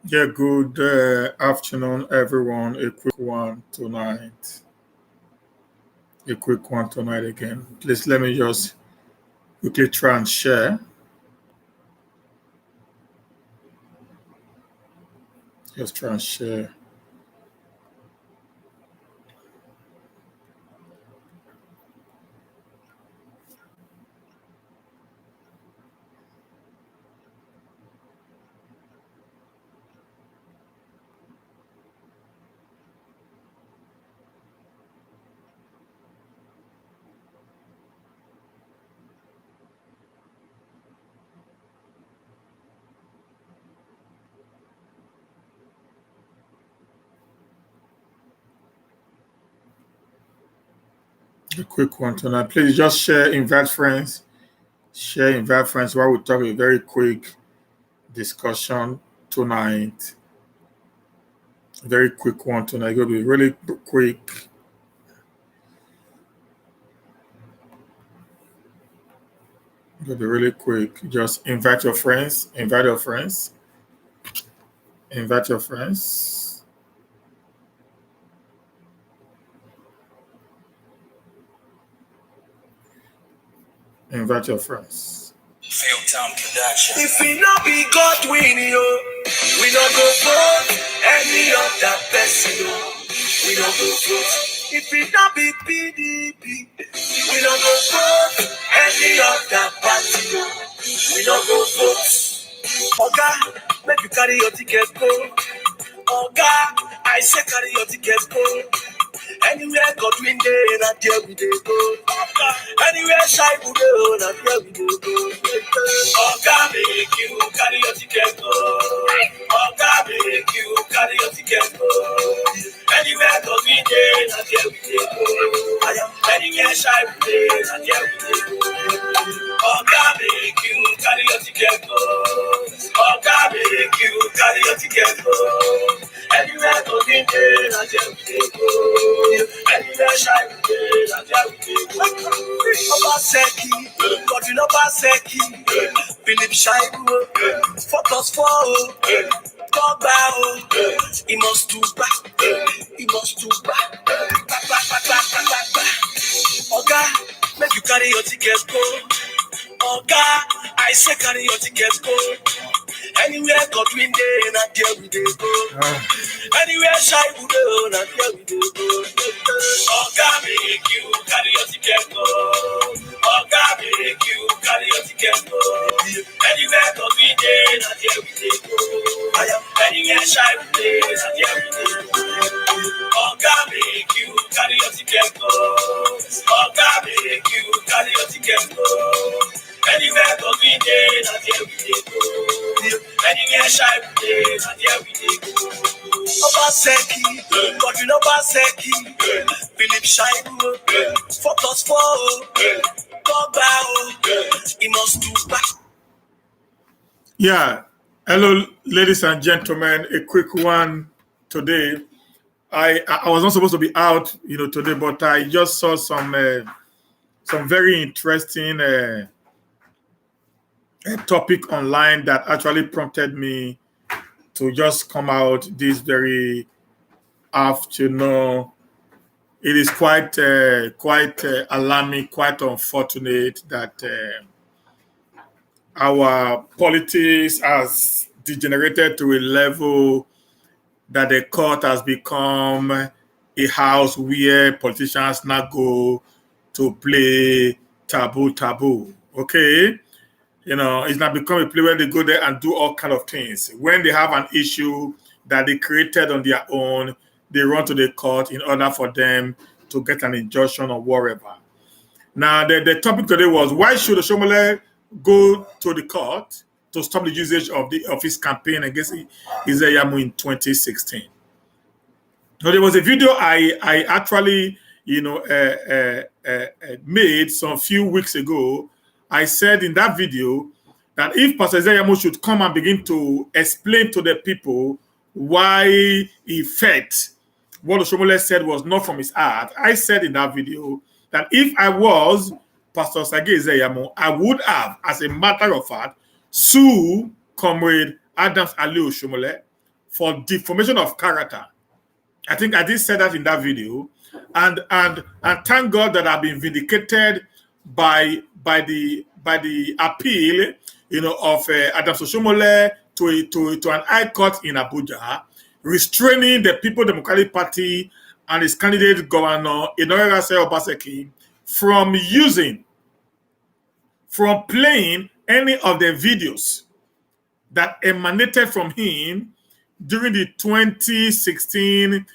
Yeah, good afternoon, everyone. A quick one tonight. A quick one tonight again. Please let me just quickly try and share. Just try and share. A quick one tonight. Please just share, invite friends. Share, invite friends while we talk a very quick discussion tonight. Very quick one tonight. It's going to be really quick. It's going to be really quick. Just invite your friends. Invite your friends. Invite your friends. Invite your friends. Field Town Production. If we not be God winning, yo, we don't go for any of that person, yo. We don't go for. If we not be PDP, we don't go for any of that party, yo. We don't go for. Oga, make you carry your ticket, go. Oga, I say carry your ticket, go. Anywhere God win day, not there we dey go. Anywhere shy we go, not there we dey go. Oga make you carry your ticket go. Oga make you carry your ticket go. Anywhere God win day, not there we dey go. Anywhere shy we dey, not there we dey go. Oga make you carry your ticket go. Oga make you carry your ticket go. Anywhere God win day, not there we dey go. Anywhere shy we dey, not there we dey go. Obaseki, Godwin Obaseki, Philip Shaibu, Photos for Togba, he must do back, he must do back, back. Oga, make you carry your ticket go. Oga, I say carry your ticket go. Anywhere God win day, not there we dey go. Anywhere shy we go, not there we dey go. Oga make you carry your ticket go. Oga make you carry your ticket go. Anywhere God win day, not there we dey go. Anywhere shy we dey, not there we dey go. Oga make you carry your ticket go. Oga make you carry your ticket go. Anywhere God win day, not there we dey go. Anywhere shy we dey, not there we dey go. Obaseki, Godwin Obaseki, Philip Shaibu, Photos for Togba, he must do back. Yeah. Hello, ladies and gentlemen. A quick one today. I was not supposed to be out, today, but I just saw some very interesting topic online that actually prompted me to just come out this very afternoon. It is quite alarming, quite unfortunate that our politics has degenerated to a level that the court has become a house where politicians now go to play taboo. Okay? It's not become a place where they go there and do all kind of things. When they have an issue that they created on their own, they run to the court in order for them to get an injunction or whatever. Now, the topic today was, why should Oshomole go to the court to stop the usage of his campaign against iyamu in 2016? Now, there was a video I actually made some few weeks ago. I said in that video that if Pastor iyamu should come and begin to explain to the people why he felt what Oshomole said was not from his heart, I said in that video that if I was Pastor iyamu, I would have, as a matter of fact, sue Comrade Adams Ali Oshomole for defamation of character. I think I did say that in that video, and thank God that I've been vindicated by the appeal, of Adams Oshomole to an high court in Abuja, restraining the People Democratic Party and its candidate governor Inoyerase Obaseki from playing any of the videos that emanated from him during the 2016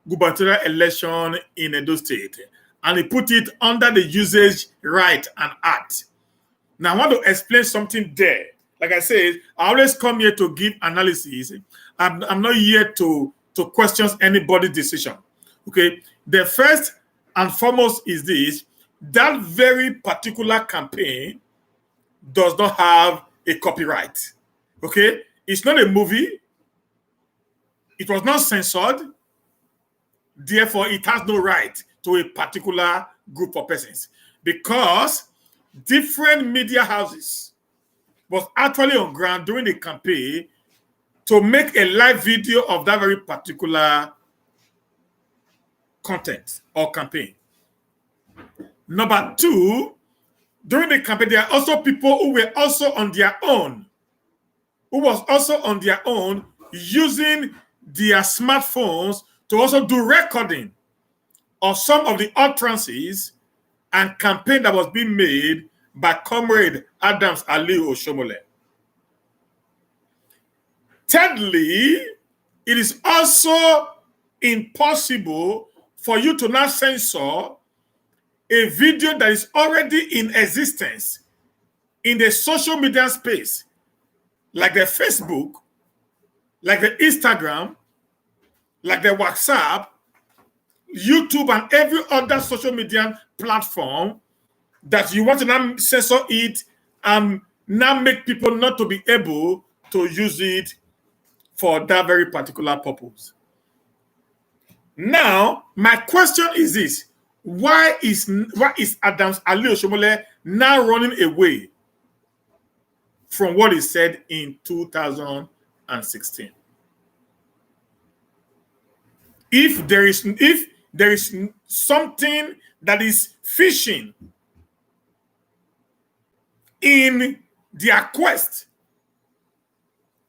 gubernatorial election in Edo State, and he put it under the Usage Right and Act. Now, I want to explain something there. Like I said, I always come here to give analysis. I'm not here to question anybody's decision. Okay, the first and foremost is this: that very particular campaign does not have a copyright. Okay, it's not a movie. It was not censored. Therefore, it has no right to a particular group of persons, because different media houses was actually on ground during the campaign to make a live video of that very particular content or campaign. Number two, during the campaign, there are also people who were also on their own, using their smartphones to also do recording of some of the utterances and campaign that was being made by Comrade Adams Aliu Oshomole. Thirdly, it is also impossible for you to now censor a video that is already in existence in the social media space, like the Facebook, like the Instagram, like the WhatsApp, YouTube, and every other social media platform, that you want to now censor it and now make people not to be able to use it for that very particular purpose. Now, my question is this: why is Adams Aliu Oshomole now running away from what he said in 2016? If there is something that is fishing in their quest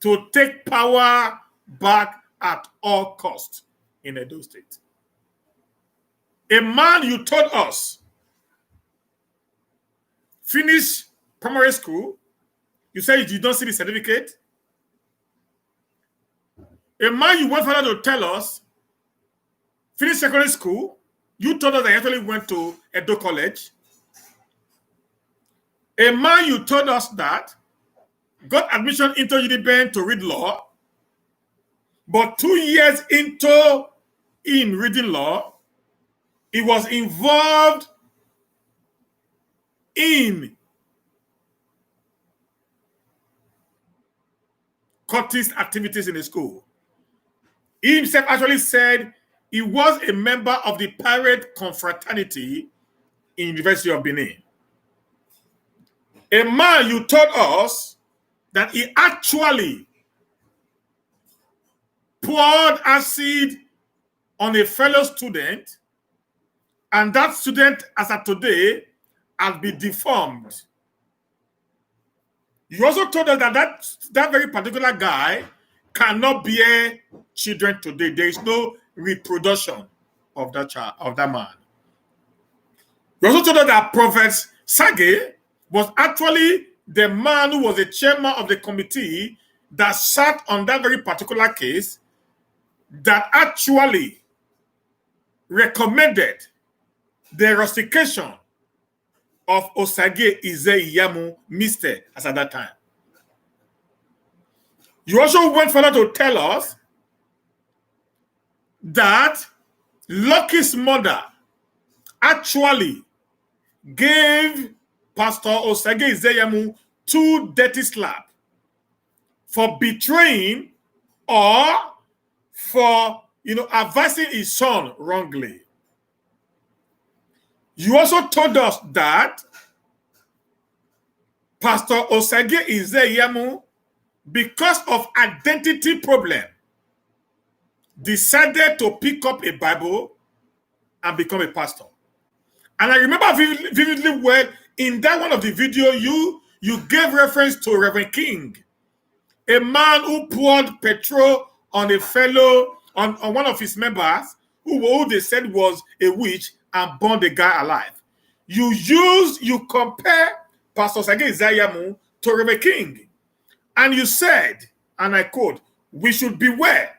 to take power back at all costs in Edo State. A man you told us finished primary school, you said you don't see the certificate. A man you went further to tell us finished secondary school, you told us that he actually went to Edo College. A man you told us that got admission into UDBN to read law, but 2 years in reading law, he was involved in cultist activities in the school. He himself actually said he was a member of the pirate confraternity in University of Benin. A man you told us that he actually poured acid on a fellow student, and that student, as of today, has been deformed. You also told us that very particular guy cannot bear children today. There is no reproduction of that child, of that man. You also told us that Prophet Sage was actually the man who was the chairman of the committee that sat on that very particular case, that actually recommended the rustication of Osage Iyamu Mr. as at that time. You also went further to tell us that Lucky's mother actually gave Pastor Osage Iyamu 2 dirty slaps for betraying or for advising his son wrongly. You also told us that Pastor Osage Iyamu, because of identity problem, decided to pick up a Bible and become a pastor. And I remember vividly well in that one of the video you gave reference to Reverend King, a man who poured petrol on a fellow, on one of his members, who they said was a witch, and burned the guy alive. You compare Pastor Sage Iyamu to Reverend King. And you said, and I quote, we should beware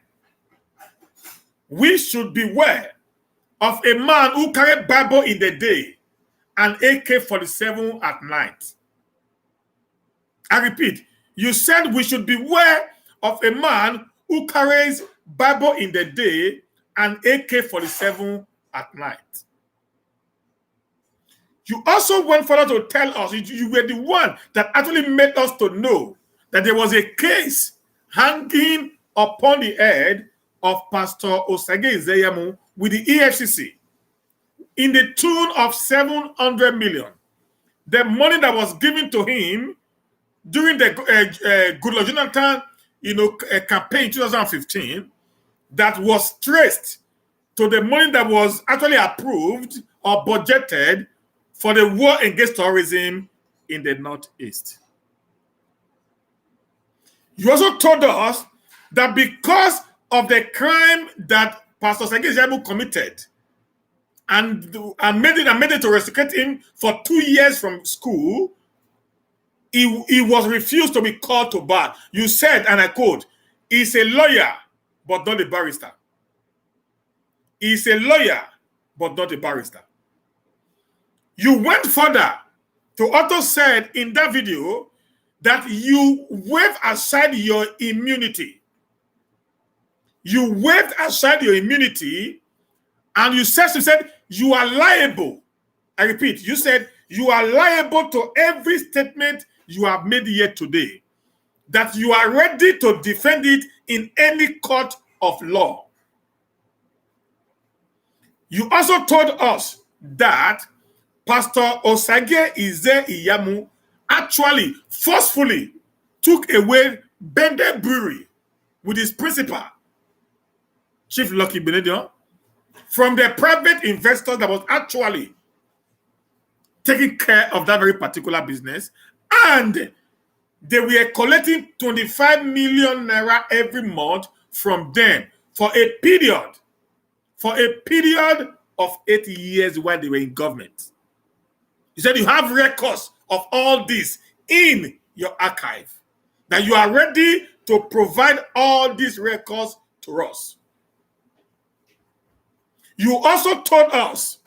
of a man who carried Bible in the day and AK-47 at night. I repeat, you said we should beware of a man who carries Bible in the day and AK-47 at night. You also went further to tell us, you were the one that actually made us to know that there was a case hanging upon the head of Pastor Osage Iyamu with the EFCC in the tune of 700 million. The money that was given to him during the Goodluck Jonathan, campaign in 2015, that was traced to the money that was actually approved or budgeted for the war against terrorism in the Northeast. You also told us that because of the crime that Pastor Sage Iyamu committed and made it to rescue him for 2 years from school, he was refused to be called to bar. You said, and I quote, he's a lawyer, but not a barrister. He's a lawyer, but not a barrister. You went further to also said in that video that you waved aside your immunity. You waved aside your immunity and you said you are liable. I repeat, you said you are liable to every statement you have made here today, that you are ready to defend it in any court of law. You also told us that Pastor Osage Iyamu actually forcefully took away Bende Brewery with his principal, Chief Lucky Benedion, from the private investor that was actually taking care of that very particular business, and they were collecting 25 million naira every month from them for a period of 8 years while they were in government. You said you have records of all this in your archive, that you are ready to provide all these records to us. You also told us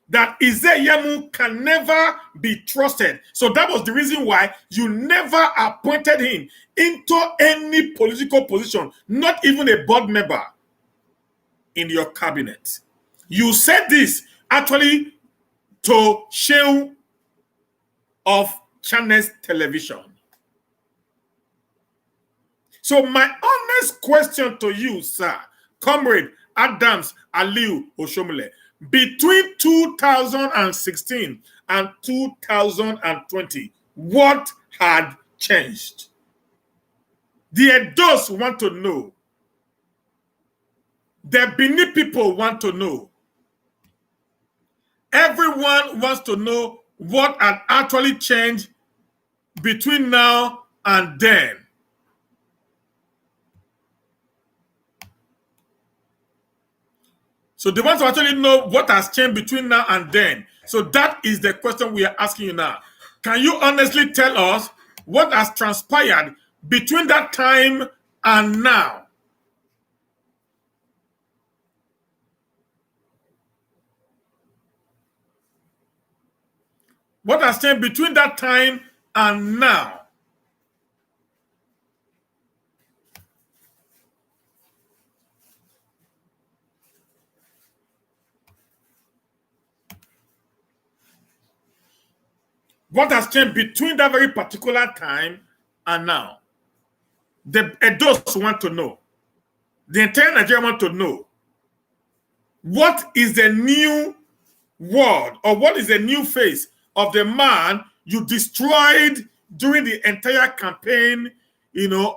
that Iyamu can never be trusted. So that was the reason why you never appointed him into any political position, not even a board member in your cabinet. You said this actually to shame of Channels Television. So my honest question to you, sir, Comrade Adams Aliu Oshomole, between 2016 and 2020, what had changed? The Edos want to know. The Benin people want to know. Everyone wants to know what had actually changed between now and then. So they want to actually know what has changed between now and then. So that is the question we are asking you now. Can you honestly tell us what has transpired between that time and now? What has changed between that time and now? What has changed between that very particular time and now? The Edos want to know. The entire Nigeria want to know. What is the new word, or what is the new face of the man you destroyed during the entire campaign,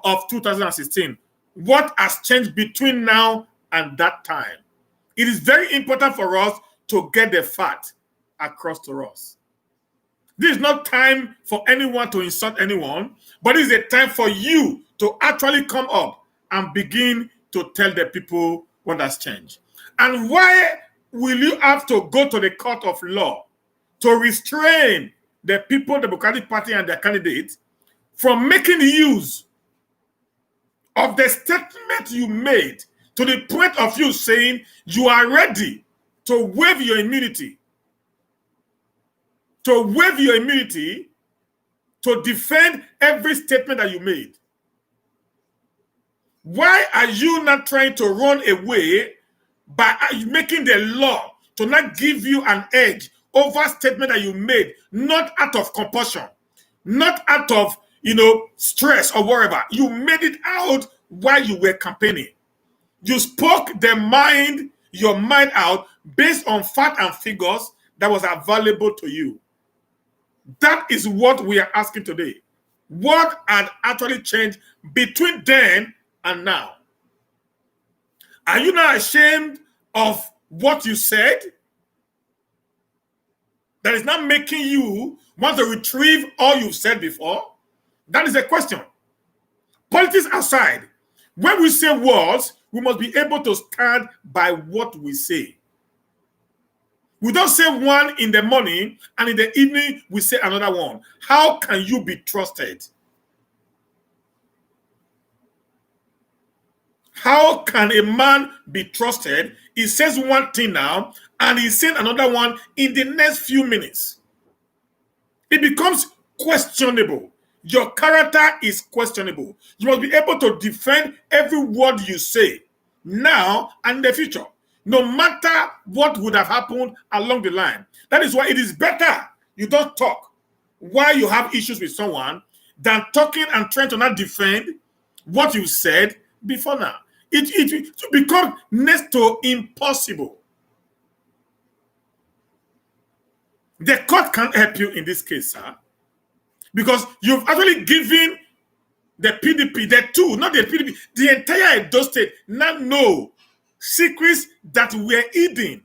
of 2016? what has changed between now and that time. It is very important for us to get the fact across to us. This is not time for anyone to insult anyone, but it's a time for you to actually come up and begin to tell the people what has changed. And why will you have to go to the court of law to restrain the People Democratic Party and their candidates from making use of the statement you made to the point of you saying you are ready to waive your immunity, to defend every statement that you made? Why are you not trying to run away by making the law to not give you an edge over statement that you made, not out of compulsion, not out of stress or whatever? You made it out while you were campaigning. You spoke your mind out based on fact and figures that was available to you. That is what we are asking today. What had actually changed between then and now? Are you not ashamed of what you said? That is not making you want to retrieve all you've said before? That is a question. Politics aside, when we say words, we must be able to stand by what we say. We don't say one in the morning and in the evening we say another one. How can you be trusted? How can a man be trusted? He says one thing now and he's saying another one in the next few minutes. It becomes questionable. Your character is questionable. You must be able to defend every word you say now and in the future, no matter what would have happened along the line. That is why it is better you don't talk while you have issues with someone than talking and trying to not defend what you said before now. It becomes next to impossible. The court can't help you in this case, sir, because you've actually given the PDP, the entire Edo State now know secrets that were hidden.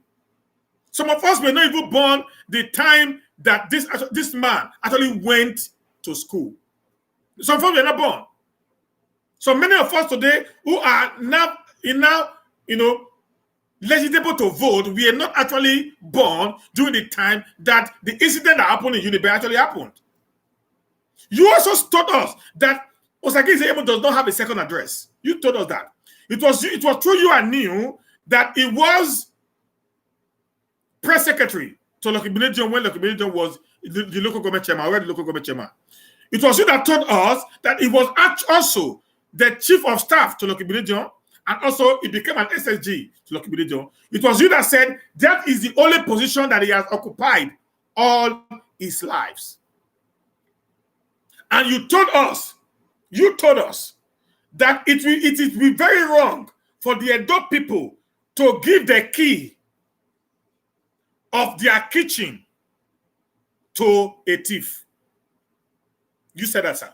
Some of us were not even born the time that this man actually went to school. Some of us were not born. So many of us today who are now legitimate to vote, we are not actually born during the time that the incident that happened in Unibe actually happened. You also told us that Osage Iyemu does not have a second address. You told us that. It was through you and knew that it was press secretary to Lokibinejon when Lokibinejon was the local government chairman, already local government chairman. It was you that told us that it was also the chief of staff to Lokibinejon, and also it became an SSG to Lokibinejon. It was you that said that is the only position that he has occupied all his lives. And you told us that it will be very wrong for the Edo people to give the key of their kitchen to a thief. You said that, sir.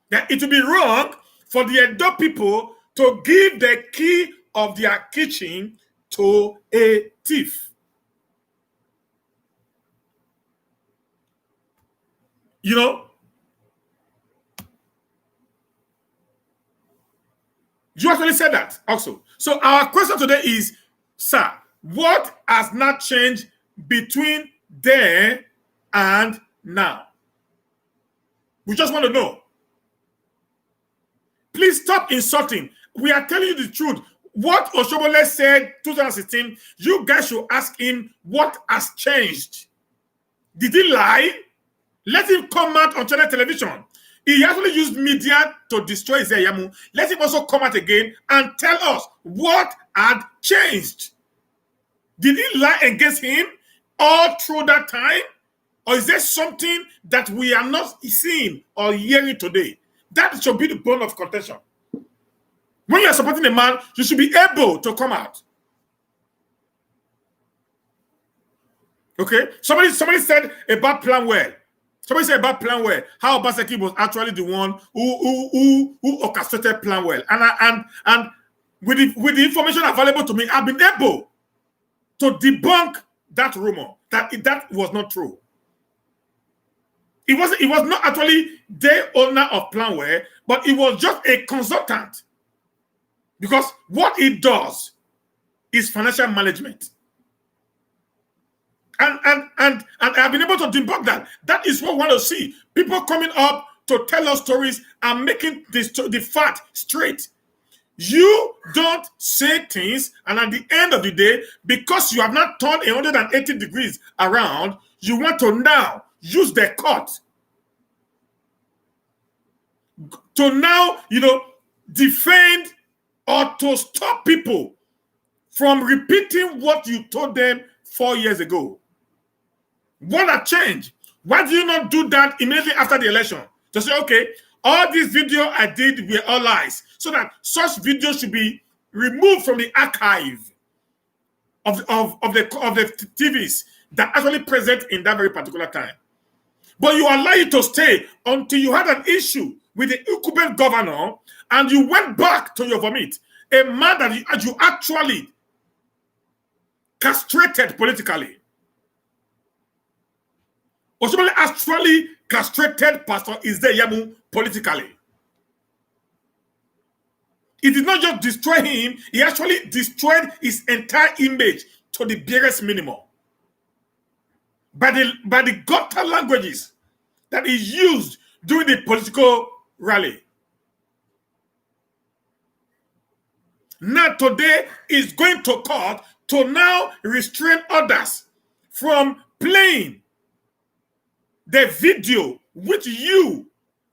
That it will be wrong for the Edo people to give the key of their kitchen to a thief. You actually said that also. So our question today is, sir, what has not changed between then and now? We just want to know. Please stop insulting. We are telling you the truth. What Oshomole said 2016, you guys should ask him what has changed. Did he lie? Let him come out on channel television. He actually used media to destroy iyamu. Let him also come out again and tell us what had changed. Did he lie against him all through that time? Or is there something that we are not seeing or hearing today? That should be the bone of contention. When you are supporting a man, you should be able to come out. Okay? Somebody said about Plan Well. Somebody said about Planwell, how Obaseki was actually the one who orchestrated Planwell. And with the information available to me, I've been able to debunk that rumor that was not true. It was not actually the owner of Planwell, but it was just a consultant. Because what it does is financial management. And I've been able to debunk that. That is what we want to see. People coming up to tell us stories and making the fact straight. You don't say things, and at the end of the day, because you have not turned 180 degrees around, you want to now use the court to now, defend or to stop people from repeating what you told them 4 years ago. What a change. Why do you not do that immediately after the election? To say, okay, all this video I did were all lies, so that such videos should be removed from the archive of the TVs that actually present in that very particular time. But you allow it to stay until you had an issue with the incumbent governor and you went back to your vomit. A man that you actually castrated politically. Oshomole actually castrated Pastor Iyamu politically. He did not just destroy him, he actually destroyed his entire image to the barest minimum. By the gutter languages that he used during the political rally. Now today is going to court to now restrain others from playing the video which you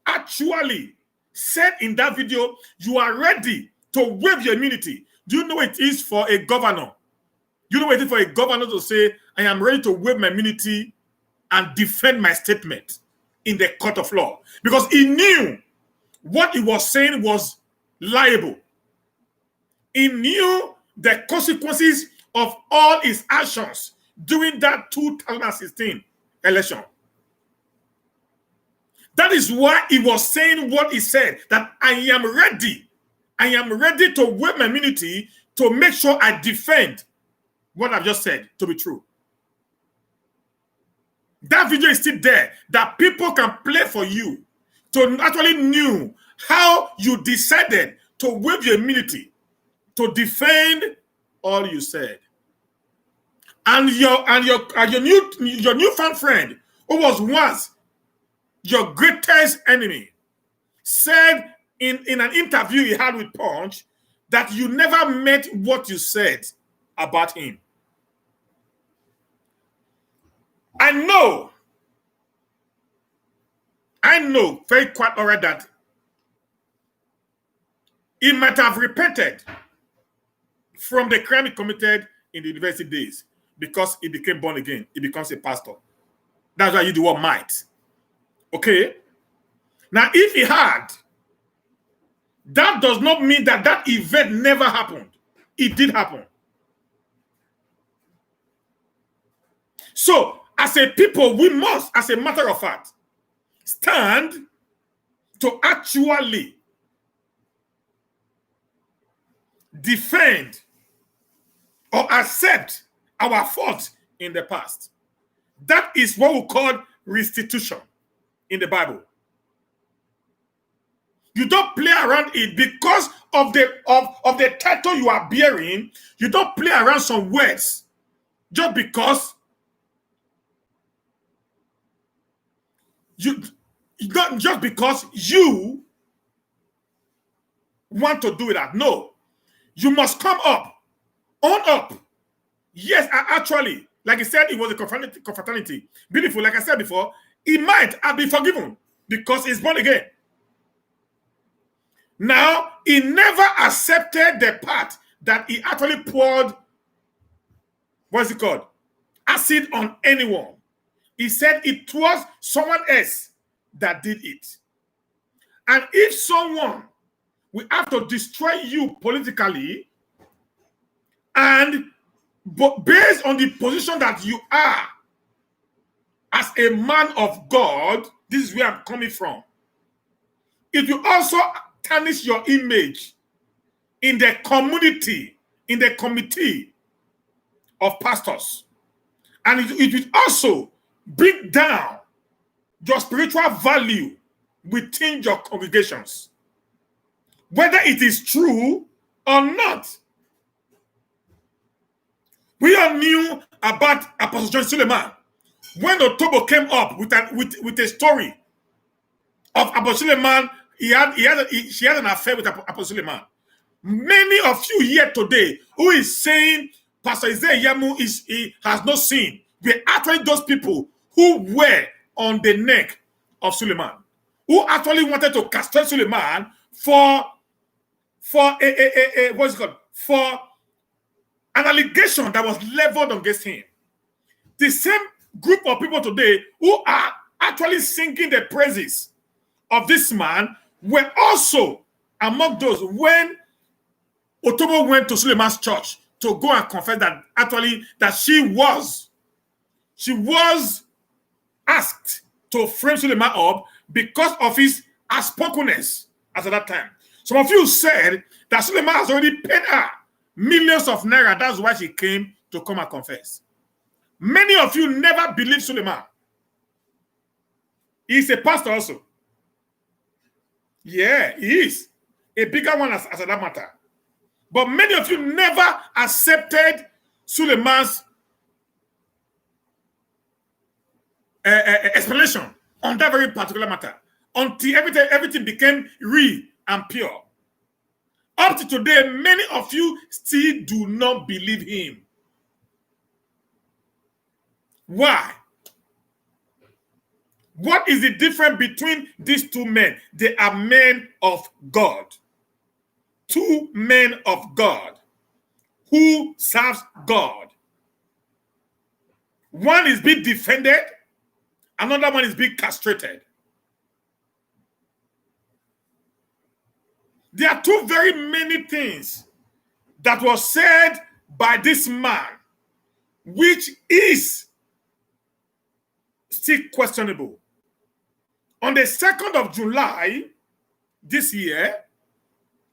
actually said in that video you are ready to waive your immunity. Do you know what it is for a governor? You know what it is for a governor to say, I am ready to waive my immunity and defend my statement in the court of law? Because he knew what he was saying was liable. He knew the consequences of all his actions during that 2016 election. That is why he was saying what he said, that I am ready. I am ready to waive my immunity to make sure I defend what I've just said to be true. That video is still there that people can play for you to actually know how you decided to waive your immunity to defend all you said. And your newfound friend, who was once your greatest enemy, said in an interview he had with Punch that you never meant what you said about him. I know very quite all right that he might have repented from the crime he committed in the university days because he became born again. He becomes a pastor. That's why you do what might. Okay? Now, if he had, that does not mean that that event never happened. It did happen. So, as a people, we must, as a matter of fact, stand to actually defend or accept our fault in the past. That is what we call restitution in the Bible. You don't play around it because of the title you are bearing. You don't play around some words just because you want to do that. No, you must come up, own up. Yes, actually, like I said, it was a confraternity. Beautiful, like I said before, he might have been forgiven because he's born again. Now, he never accepted the part that he actually poured, acid on anyone. He said it was someone else that did it. And if someone will have to destroy you politically, and but based on the position that you are, as a man of God, this is where I'm coming from. It will also tarnish your image in the community, in the committee of pastors. And it will also bring down your spiritual value within your congregations, whether it is true or not. We all knew about Apostle John Suleiman when Otobo came up with a story of Apostle Suleiman. She had an affair with Apostle Suleiman. Many of you here today who is saying Pastor Iyamu has no sin, were actually those people who were on the neck of Suleiman, who actually wanted to castrate Suleiman for what's it called? For an allegation that was leveled against him. The same group of people today who are actually singing the praises of this man were also among those when Otobo went to Suleiman's church to go and confess that actually that she was asked to frame Suleiman up because of his outspokenness at that time. Some of you said that Suleiman has already paid her millions of naira. That's why she came to come and confess. Many of you never believed Suleiman. He's a pastor also. Yeah, he is. A bigger one as that matter. But many of you never accepted Suleiman's explanation on that very particular matter until everything became real and pure. Up to today, many of you still do not believe him. Why? What is the difference between these two men? They are men of God. Two men of God who serves God. One is being defended, another one is being castrated. There are two very many things that was said by this man, which is still questionable. On the 2nd of July this year,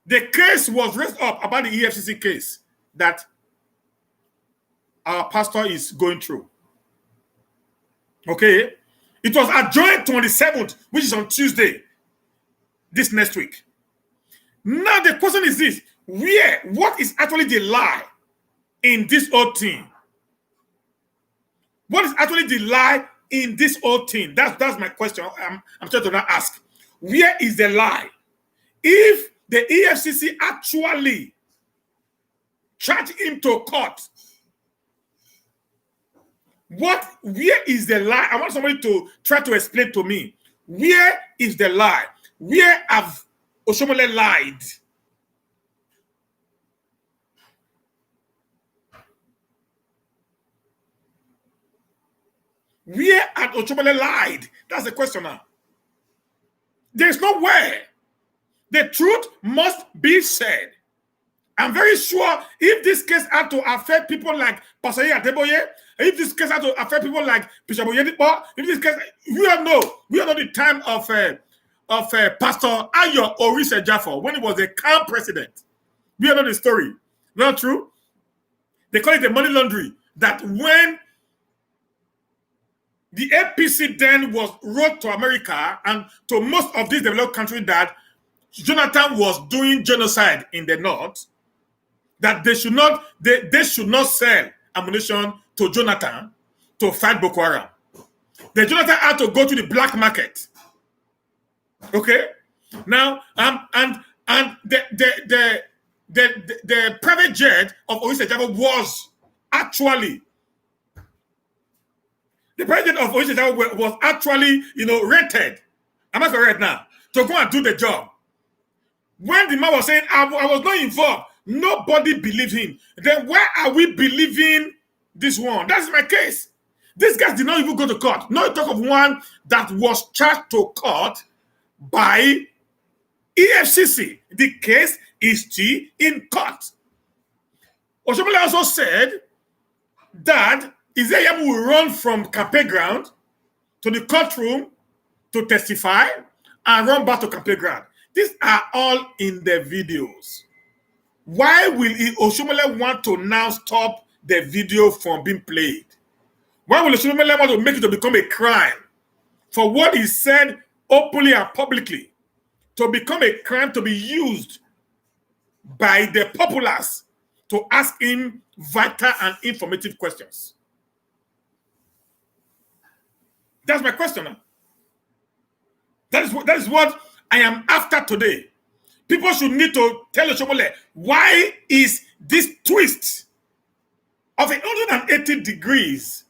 the case was raised up about the EFCC case that our pastor is going through. Okay? It was adjourned to on the 7th, which is on Tuesday, this next week. Now the question is this: what is actually the lie in this whole thing? What is actually the lie in this whole thing? That's my question. I'm trying to now ask. Where is the lie? If the EFCC actually charged him to court, where is the lie? I want somebody to try to explain to me. Where is the lie? Where have Oshomole lied? Where had Oshomole lied? That's the question now. There's no way. The truth must be said. I'm very sure if this case had to affect people like Pastor Adeboye, if this case had to affect people like Bishop Oyedipo, if this case, we all know the time of Pastor Ayo Orise Jafo when he was a camp president. We all know the story. Not true? They call it the money laundry. That when the APC then wrote to America and to most of these developed countries that Jonathan was doing genocide in the north, that they should not sell ammunition to Jonathan to fight Boko Haram. The Jonathan had to go to the black market. Okay? Now, and the private jet of Orise Jafo was actually rented. Am I correct now? To go and do the job. When the man was saying, I was not involved, nobody believed him. Then why are we believing this one? That's my case. These guys did not even go to court. No talk of one that was charged to court by EFCC. The case is still in court. Oshomole also said that Iyamu will run from campaign ground to the courtroom to testify and run back to campaign ground. These are all in the videos. Why will Oshomole want to now stop the video from being played? Why will Oshomole want to make it to become a crime for what he said openly and publicly, to become a crime to be used by the populace to ask him vital and informative questions? That's my question now. That is what I am after today. People should need to tell Oshomole, why is this twist of 180 degrees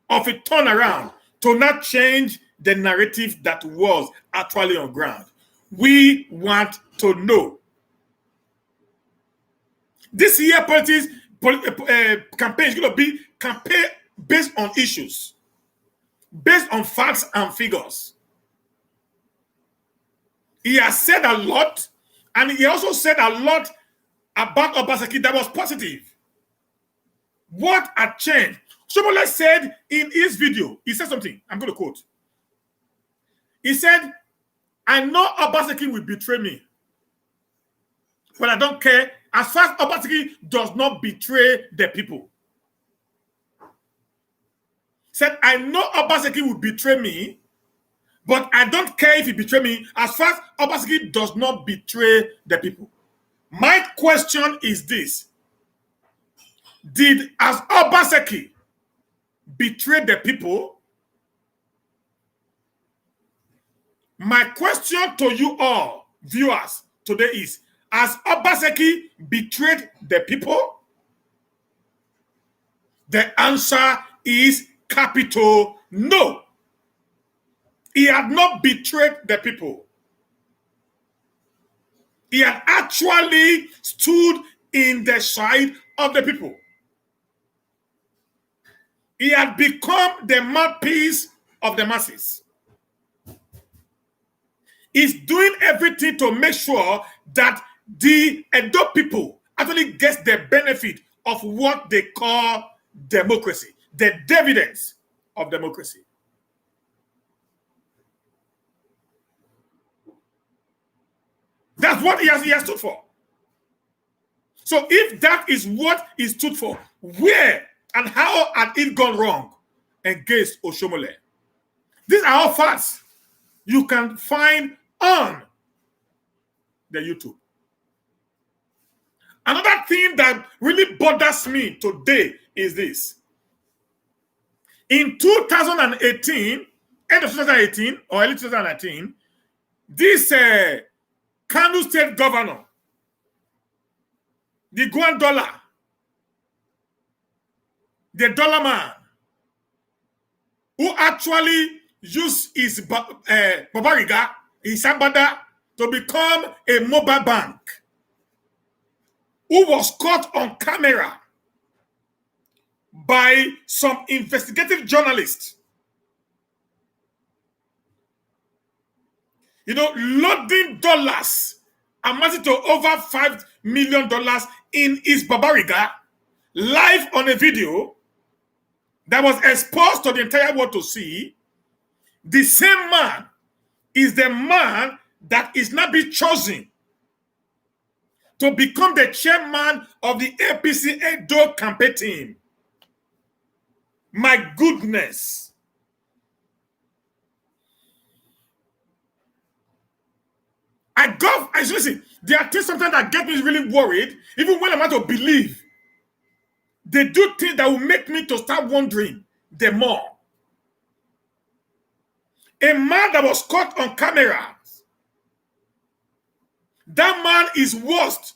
of a turnaround to not change the narrative that was actually on ground? We want to know. This year campaign is going to be campaign based on issues, based on facts and figures. He has said a lot, and he also said a lot about Obaseki that was positive. What had changed? Oshomole said in his video, he said something, I'm going to quote. He said, I know Obaseki will betray me, but I don't care as far as Obaseki does not betray the people. Said, I know Obaseki will betray me, but I don't care if he betray me as far as Obaseki does not betray the people. My question is this. As Obaseki betray the people? My question to you all, viewers, today is, has Obaseki betrayed the people? The answer is capital no. He had not betrayed the people. He had actually stood in the side of the people. He had become the mouthpiece of the masses. He's doing everything to make sure that the Edo people actually gets the benefit of what they call democracy, the dividends of democracy. That's what he has stood for. So if that is what he stood for, where and how had it gone wrong against Oshomole? These are all facts you can find on the YouTube. Another thing that really bothers me today is this. In 2018, end of 2018 or early 2019, this Kano State governor, the Guan dollar, the dollar man, who actually used his Babariga, his Sambada, to become a mobile bank, who was caught on camera by some investigative journalists, loading dollars amounting to over $5 million in his Babariga, live on a video that was exposed to the entire world to see. The same man is the man that is now being chosen to become the chairman of the APC Edo campaign team. My goodness. Listen, there are things sometimes that get me really worried, even when I'm about to believe. They do things that will make me to start wondering the more. A man that was caught on camera, that man is worse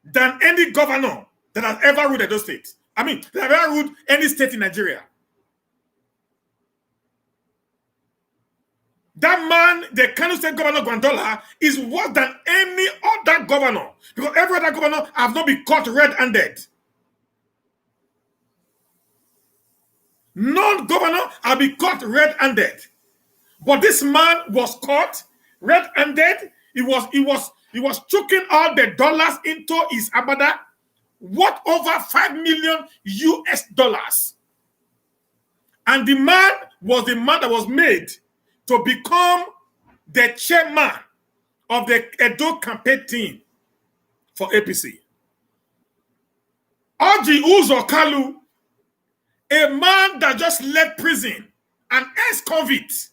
than any governor that has ever ruled Edo State. That has ever ruled any state in Nigeria. That man, the Kano State Governor Gwandola, is worse than any other governor, because every other governor have not been caught red-handed. Non-governor have been caught red-handed, but this man was caught red-handed. He was choking all the dollars into his abada, worth over $5 million US. And the man was the man that was made to become the chairman of the Edo campaign team for APC. Orji Uzor Kalu, a man that just left prison, an ex-convict,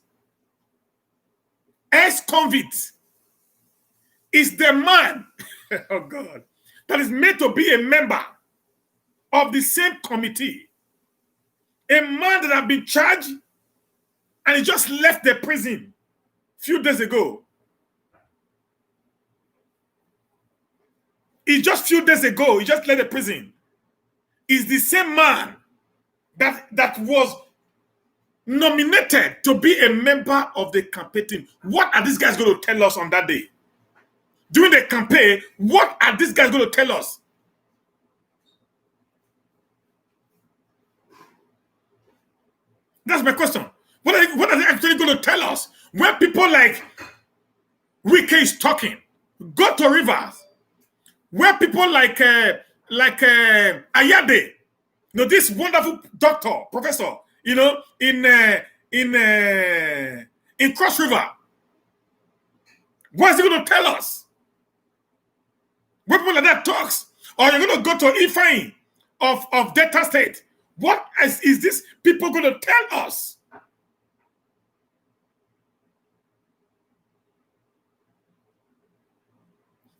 is the man, oh God, that is made to be a member of the same committee. A man that had been charged and he just left the prison a few days ago. He just left the prison. Is the same man that was nominated to be a member of the campaign team. What are these guys going to tell us on that day? During the campaign, what are these guys going to tell us? That's my question. What are they actually going to tell us when people like Wike is talking? Go to Rivers, where people like Ayade, this wonderful doctor, professor, in Cross River. What is he going to tell us? When people like that talks, or you're going to go to Ifeanyi of Delta State. What is this people going to tell us?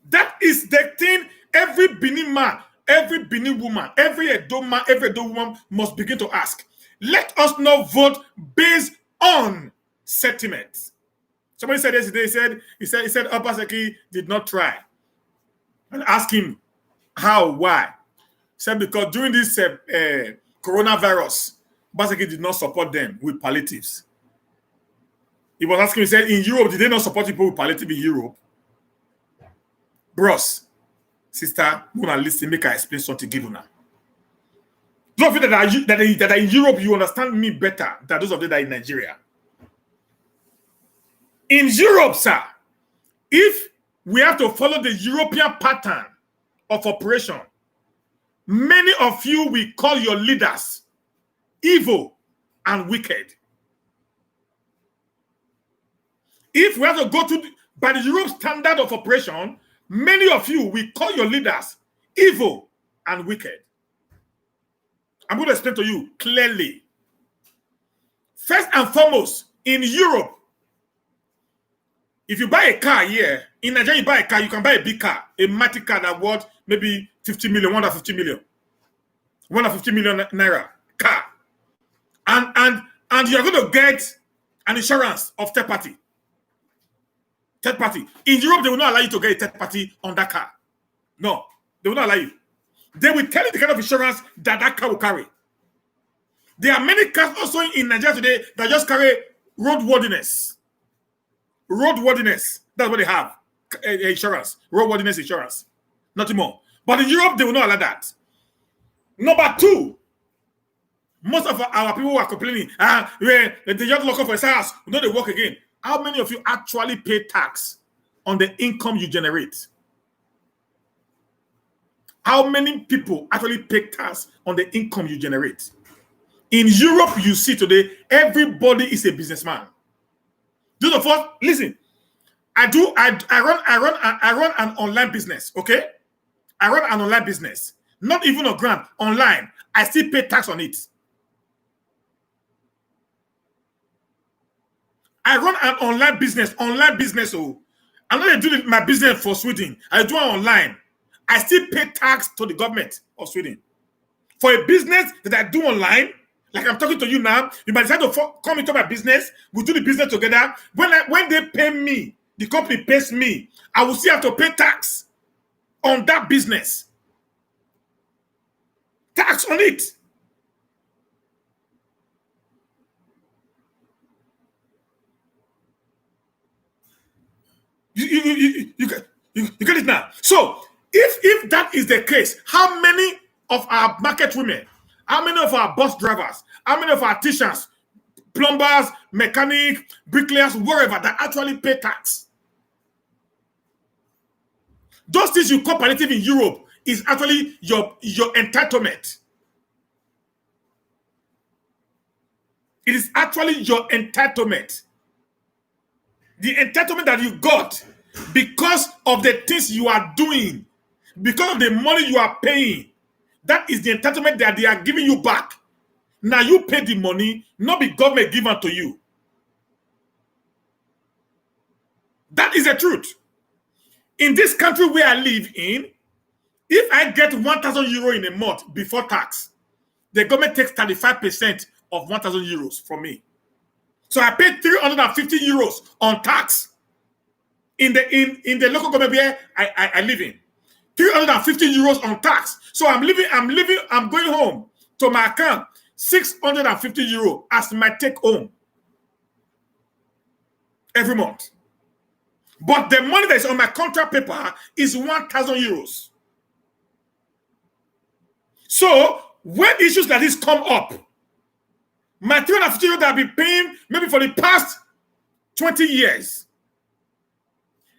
That is the thing every Benin man, every Benin woman, every Edo man, every Edo woman must begin to ask. Let us not vote based on sentiment. Somebody said yesterday, he said Obaseki did not try. And ask him how, why. He said because during this coronavirus, Obaseki did not support them with palliatives. He was asking, he said, in Europe, did they not support people with palliative in Europe? Bros, sister, Mona, listen, make I explain something, give you now. Those of you that are in Europe, you understand me better than those of you that are in Nigeria. In Europe, sir, if we have to follow the European pattern of operation, many of you will call your leaders evil and wicked. If we have to go by the Europe standard of operation, many of you will call your leaders evil and wicked. I'm going to explain to you clearly. First and foremost, in Europe, if you buy a car here, in Nigeria, you buy a car, you can buy a big car, a matic car that worth maybe 50 million, 150 million. 150 million naira car. And you're going to get an insurance of third party. Third party. In Europe, they will not allow you to get a third party on that car. No, they will not allow you. They will tell you the kind of insurance that car will carry. There are many cars also in Nigeria today that just carry roadworthiness. Roadworthiness. That's what they have. Insurance. Roadworthiness insurance. Nothing more. But in Europe, they will not allow that. Number two, most of our people who are complaining, they just lock up for a house, they work again. How many of you actually pay tax on the income you generate? How many people actually pay tax on the income you generate? In Europe, you see today, everybody is a businessman. Those of us, listen, I run an online business, okay? I run an online business. Not even a grant, online. I still pay tax on it. I run an online business. Oh, I'm not doing my business for Sweden. I do it online. I still pay tax to the government of Sweden. For a business that I do online, like I'm talking to you now, you might decide to come into my business. We do the business together. When they pay me, the company pays me, I will still have to pay tax on that business. Tax on it. You get it now. So if that is the case, how many of our market women, how many of our bus drivers, how many of our teachers, plumbers, mechanics, bricklayers, wherever that actually pay tax? Those things you call palliative in Europe is actually your entitlement. It is actually your entitlement. The entitlement that you got because of the things you are doing, because of the money you are paying. That is the entitlement that they are giving you back. Now you pay the money, not the government given to you. That is the truth. In this country where I live in, if I get 1,000 euro in a month before tax, the government takes 35% of 1,000 euros from me. So I pay 350 euros on tax in the local government where I live in. 350 euros on tax. So I'm going home to my account, 650 euro as my take home every month. But the money that is on my contract paper is 1,000 euros. So when issues like this come up, my 350 euros that I've been paying maybe for the past 20 years,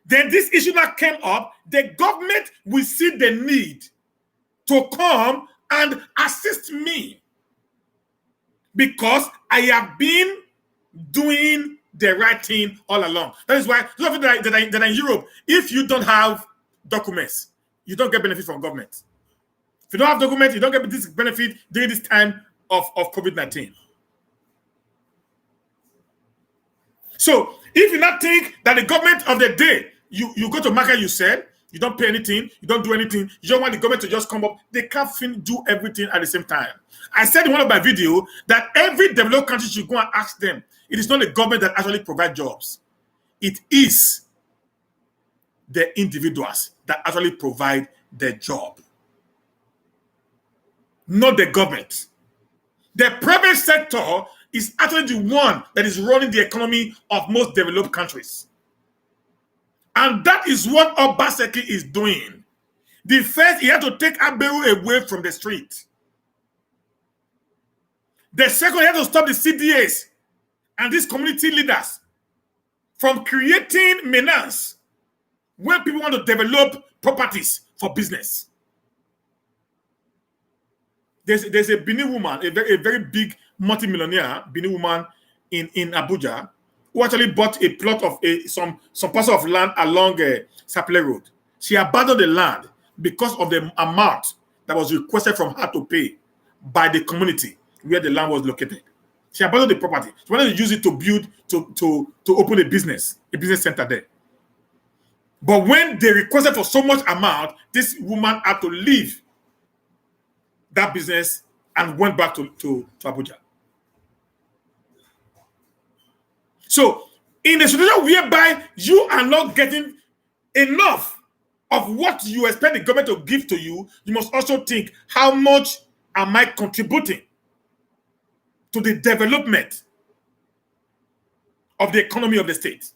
then this issue that came up, the government will see the need to come and assist me because I have been doing the right thing all along. That is why that in Europe, if you don't have documents, you don't get benefit from government. If you don't have documents, you don't get this benefit during this time of COVID-19. So if you not think that the government of the day, you go to market, you sell, you don't pay anything, you don't do anything, you don't want the government to just come up, they can't do everything at the same time. I said in one of my videos that every developed country should go and ask them. It is not the government that actually provides jobs. It is the individuals that actually provide the job. Not the government. The private sector is actually the one that is running the economy of most developed countries. And that is what Obaseki is doing. The first, he had to take Aberu away from the street. The second, he had to stop the CDAs and these community leaders from creating menace when people want to develop properties for business. There's a Benin woman, a very big multimillionaire Benin woman in Abuja, who actually bought a plot of some parcel of land along Sapele Road. She abandoned the land because of the amount that was requested from her to pay by the community where the land was located. She abandoned the property. She wanted to use it to build, to open a business center there. But when they requested for so much amount, this woman had to leave that business and went back to Abuja. So, in a situation whereby you are not getting enough of what you expect the government to give to you, you must also think, how much am I contributing to the development of the economy of the state?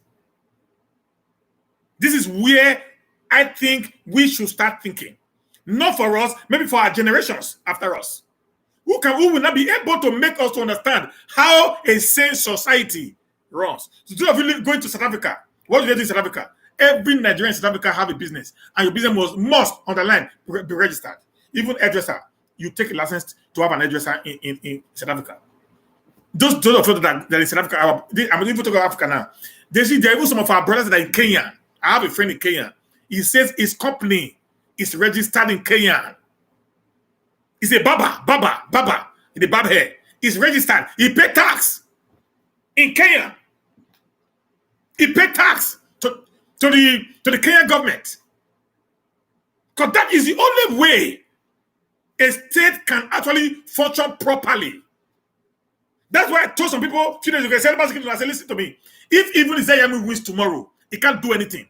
This is where I think we should start thinking. Not for us, maybe for our generations after us. Who will not be able to make us to understand how a sane society runs. So two of you going to South Africa. What do they do in South Africa? Every Nigerian in South Africa have a business, and your business must underline be registered. Even hairdresser, you take a license to have an hairdresser in South Africa. Those of you that in South Africa, I'm even talking about Africa now. There are even some of our brothers that are in Kenya. I have a friend in Kenya. He says his company is registered in Kenya. He's a Baba, in the barb hair. He's registered. He paid tax in Kenya. He paid tax to the Kenyan government. Because that is the only way a state can actually function properly. That's why I told some people a few days ago, I said, listen to me. If even iyamu wins tomorrow, he can't do anything.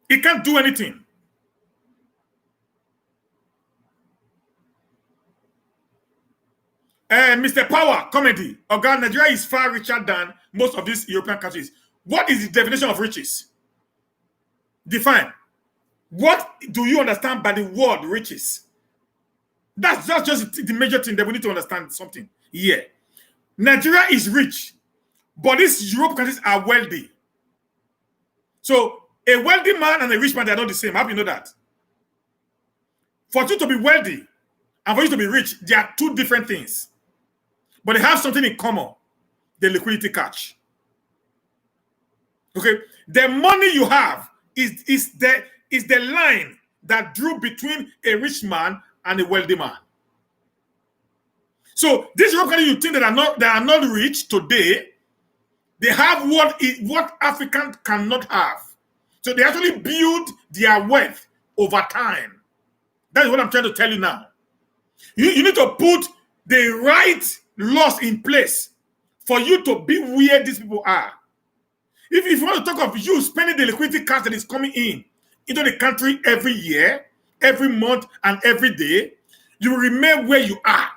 He can't do anything. Mr. Power, comedy. Oga, Nigeria is far richer than most of these European countries. What is the definition of riches? Define. What do you understand by the word riches? That's just the major thing that we need to understand something here. Nigeria is rich, but these European countries are wealthy. So a wealthy man and a rich man, they are not the same. How do you know that? For you to be wealthy and for you to be rich, they are two different things. But they have something in common, the liquidity catch. Okay? The money you have is the line that drew between a rich man and a wealthy man. So these European countries you think that are not rich today, they have what Africans cannot have. So they actually build their wealth over time. That is what I'm trying to tell you now. You need to put the right laws in place for you to be where these people are. If you want to talk of you spending the liquidity cash that is coming into the country every year, every month, and every day, you will remain where you are.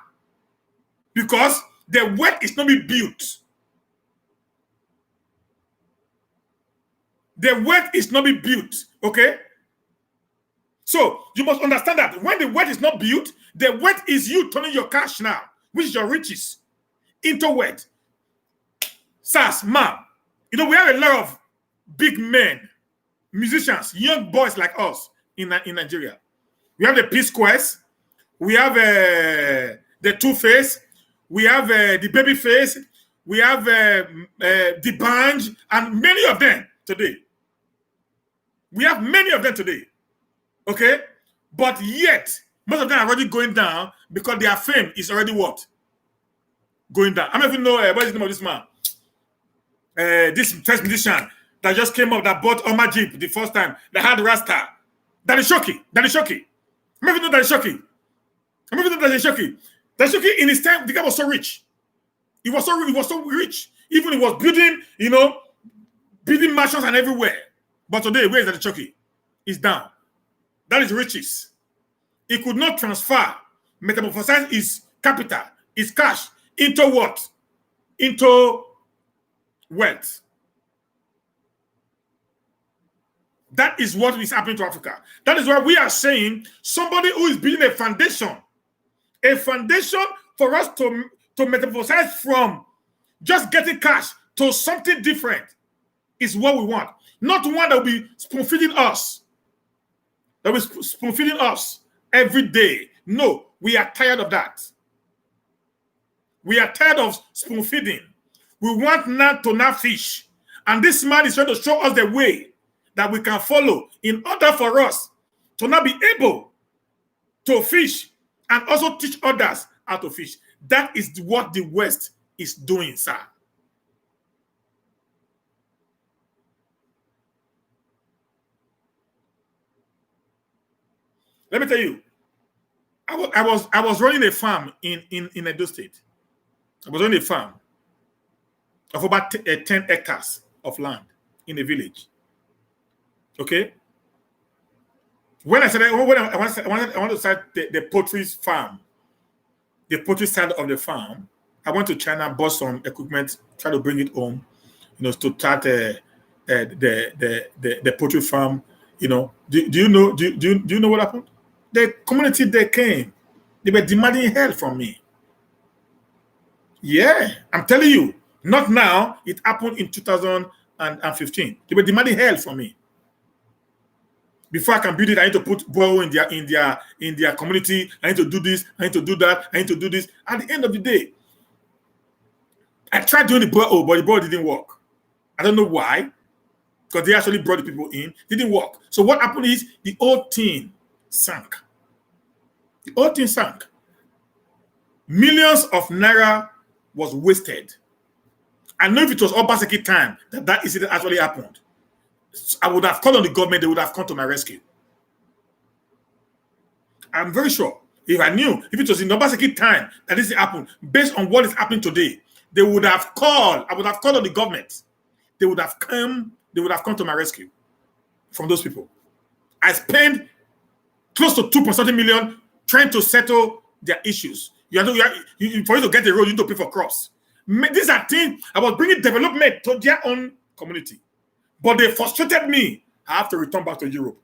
Because the wealth is not being built. The wealth is not being built, okay? So you must understand that when the wealth is not built, the wealth is you turning your cash now, which is your riches, into wealth. Sas, ma'am, we have a lot of big men, musicians, young boys like us in Nigeria. We have the P-Squares, we have the Two-Face, we have the Babyface, we have the Banj, and many of them today. We have many of them today. Okay? But yet, most of them are already going down because their fame is already what? Going down. I don't even know what is the name of this man. This first musician that just came up that bought Oma Jeep the first time, that had Rasta. That is shocking. I don't even know that is shocking. Shoki, in his time, the guy was so rich. He was so rich. Even he was building, building mansions and everywhere. But today, where is that Shoki? He's down. That is riches. He could not transfer, metamorphosize his capital, his cash, into what? Into wealth. That is what is happening to Africa. That is why we are saying somebody who is building a foundation for us to metamorphosize from just getting cash to something different is what we want. Not one that will be spoon-feeding us. That will be spoon-feeding us every day. No, we are tired of that. We are tired of spoon-feeding. We want now to now fish. And this man is trying to show us the way that we can follow in order for us to now be able to fish and also teach others how to fish. That is what the West is doing, sir. Let me tell you, I was running a farm in Edo State. I was running a farm of about 10 hectares of land in a village. Okay. When I want to start the poultry farm, the poultry side of the farm, I went to China, bought some equipment, try to bring it home, to start the poultry farm. Do you know what happened? The community they came, they were demanding help from me. Yeah, I'm telling you, not now. It happened in 2015. They were demanding help from me. Before I can build it, I need to put borrow in their community. I need to do this. I need to do that. I need to do this. At the end of the day, I tried doing the borrow, but the borrow didn't work. I don't know why, because they actually brought the people in. Didn't work. So what happened is the whole thing sank. The whole thing sank. Millions of naira was wasted. I know if it was Obaseki time that incident actually happened, I would have called on the government, they would have come to my rescue. I'm very sure. If I knew, if it was in Obaseki time that this happened, based on what is happening today, they would have called, I would have called on the government. They would have come to my rescue from those people. I spent close to 2.something million trying to settle their issues. For you to get a road, you need to pay for crops. These are things, I was bringing development to their own community. But they frustrated me. I have to return back to Europe.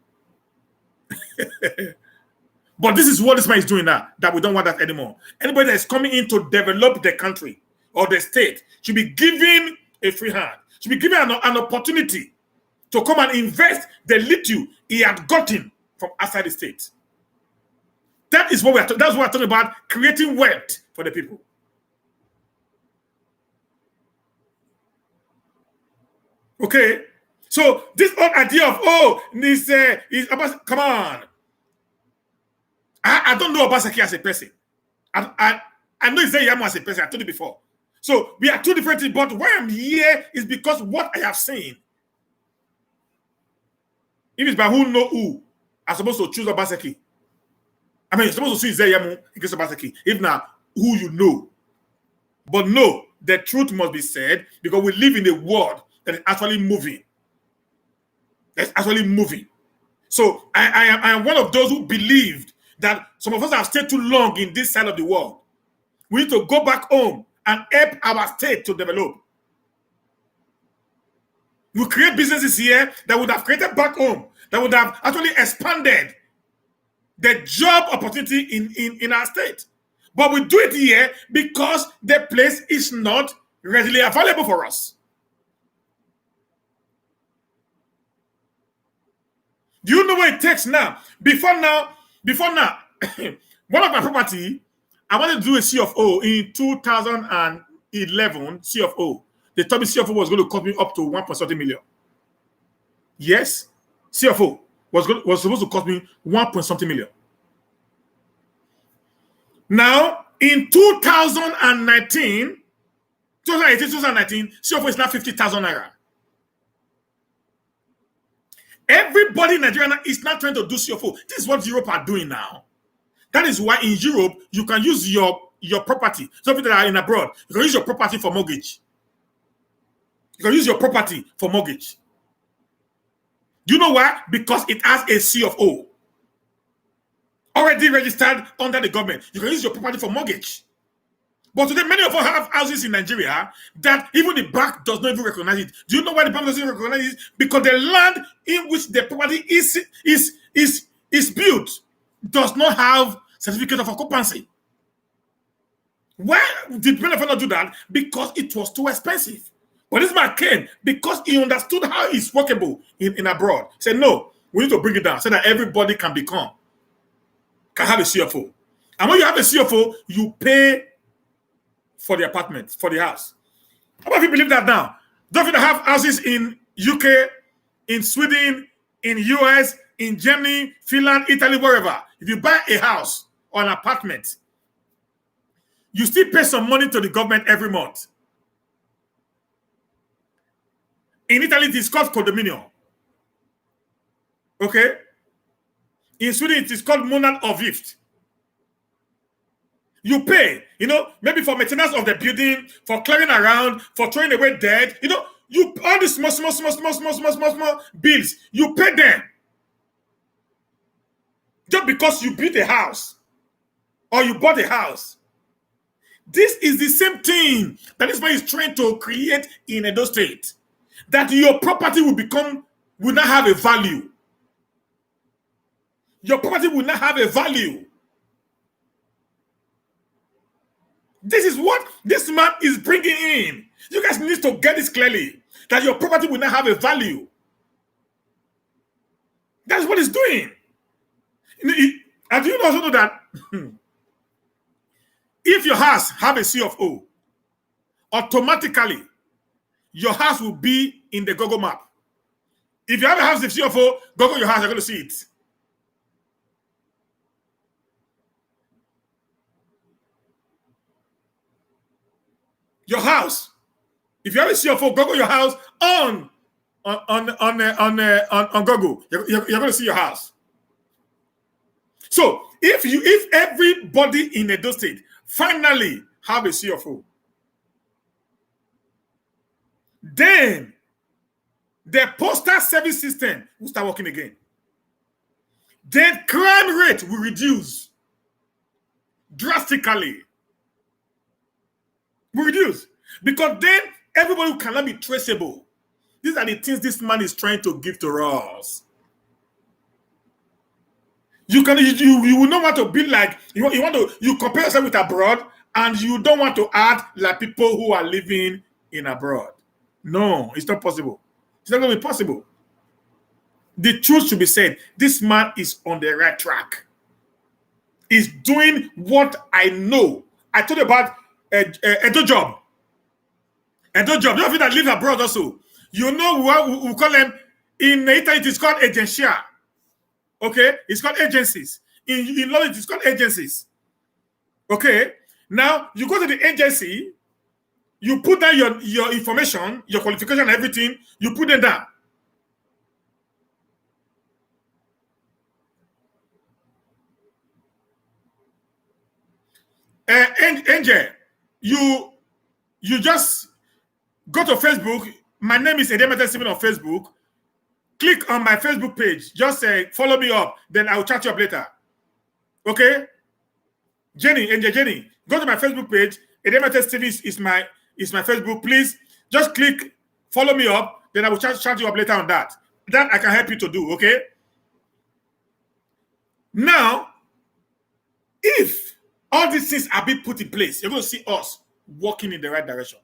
But this is what this man is doing now, that we don't want that anymore. Anybody that is coming in to develop the country or the state should be given a free hand, should be given an opportunity to come and invest the little he had gotten from outside the state. That's what we're talking about, creating wealth for the people. Okay, so this whole idea of this is about, come on. I don't know Obaseki as a person. I know iyamu as a person. I told you before. So we are two different things. But why I'm here is because what I have seen. If it's by who know who, I'm supposed to choose Obaseki. I mean, you're supposed to choose iyamu against Obaseki. If not, who you know. But no, the truth must be said because we live in a world that is actually moving. That's actually moving. So I am one of those who believed that some of us have stayed too long in this side of the world. We need to go back home and help our state to develop. We create businesses here that would have created back home, that would have actually expanded the job opportunity in our state. But we do it here because the place is not readily available for us. Do you know what it takes now? Before now, one of my property, I wanted to do a CFO in 2011, CFO. They told me CFO was going to cost me up to 1.something million. Yes, CFO was supposed to cost me 1.something million. Now, in 2018, 2019, CFO is now 50,000 naira. Everybody in Nigeria is not trying to do CFO. This is what Europe are doing now. That is why in Europe, you can use your property. Some people that are in abroad, you can use your property for mortgage. You can use your property for mortgage. Do you know why? Because it has a CFO already registered under the government. You can use your property for mortgage. But today, many of us have houses in Nigeria that even the bank does not even recognize it. Do you know why the bank doesn't recognize it? Because the land in which the property is built does not have certificate of occupancy. Why did many of us not do that? Because it was too expensive. But this man came because he understood how it's workable in abroad. He said, no, we need to bring it down so that everybody can have a CFO. And when you have a CFO, you pay for the apartment, for the house. How about if you believe that now? Don't you have houses in UK, in Sweden, in US, in Germany, Finland, Italy, wherever? If you buy a house or an apartment, you still pay some money to the government every month. In Italy, it is called condominium. Okay? In Sweden, it is called Månadsavgift. You pay, maybe for maintenance of the building, for clearing around, for throwing away dead. You all these small bills, you pay them. Just because you built a house or you bought a house. This is the same thing that this man is trying to create in Edo State. That your property will not have a value. Your property will not have a value. This is what this man is bringing in. You guys need to get this clearly. That your property will not have a value. That's what he's doing. And you also know that if your house have a CFO, automatically your house will be in the Google map. If you have a house with CFO, Google your house, you're going to see it. Your house. If you have a CFO, Google your house on Google. You're going to see your house. So if everybody in Edo State finally have a CFO, then the postal service system will start working again. Then crime rate will reduce drastically. Will reduce. Because then everybody cannot be traceable. These are the things this man is trying to give to us. You will not want to be like you compare yourself with abroad, and you don't want to act like people who are living in abroad. No, it's not possible. It's not going to be possible. The truth should be said. This man is on the right track. is doing what I know. I told you about Edo job. Edo job. You know that live abroad also. You know what we call them in Italy? It is called agencia. Okay, it's called agencies. In law, it is called agencies. Okay, now you go to the agency, you put down your information, your qualification, everything. You put them down. Angel, you just go to Facebook. My name is Edemete Stephen on Facebook. Click on my Facebook page. Just say follow me up. Then I'll chat you up later. Okay? Angel Jenny, go to my Facebook page. Edemete Stephen is my Facebook. Please just click follow me up. Then I will chat you up later on that. That I can help you to do. Okay? Now, if all these things are being put in place, you're going to see us walking in the right direction.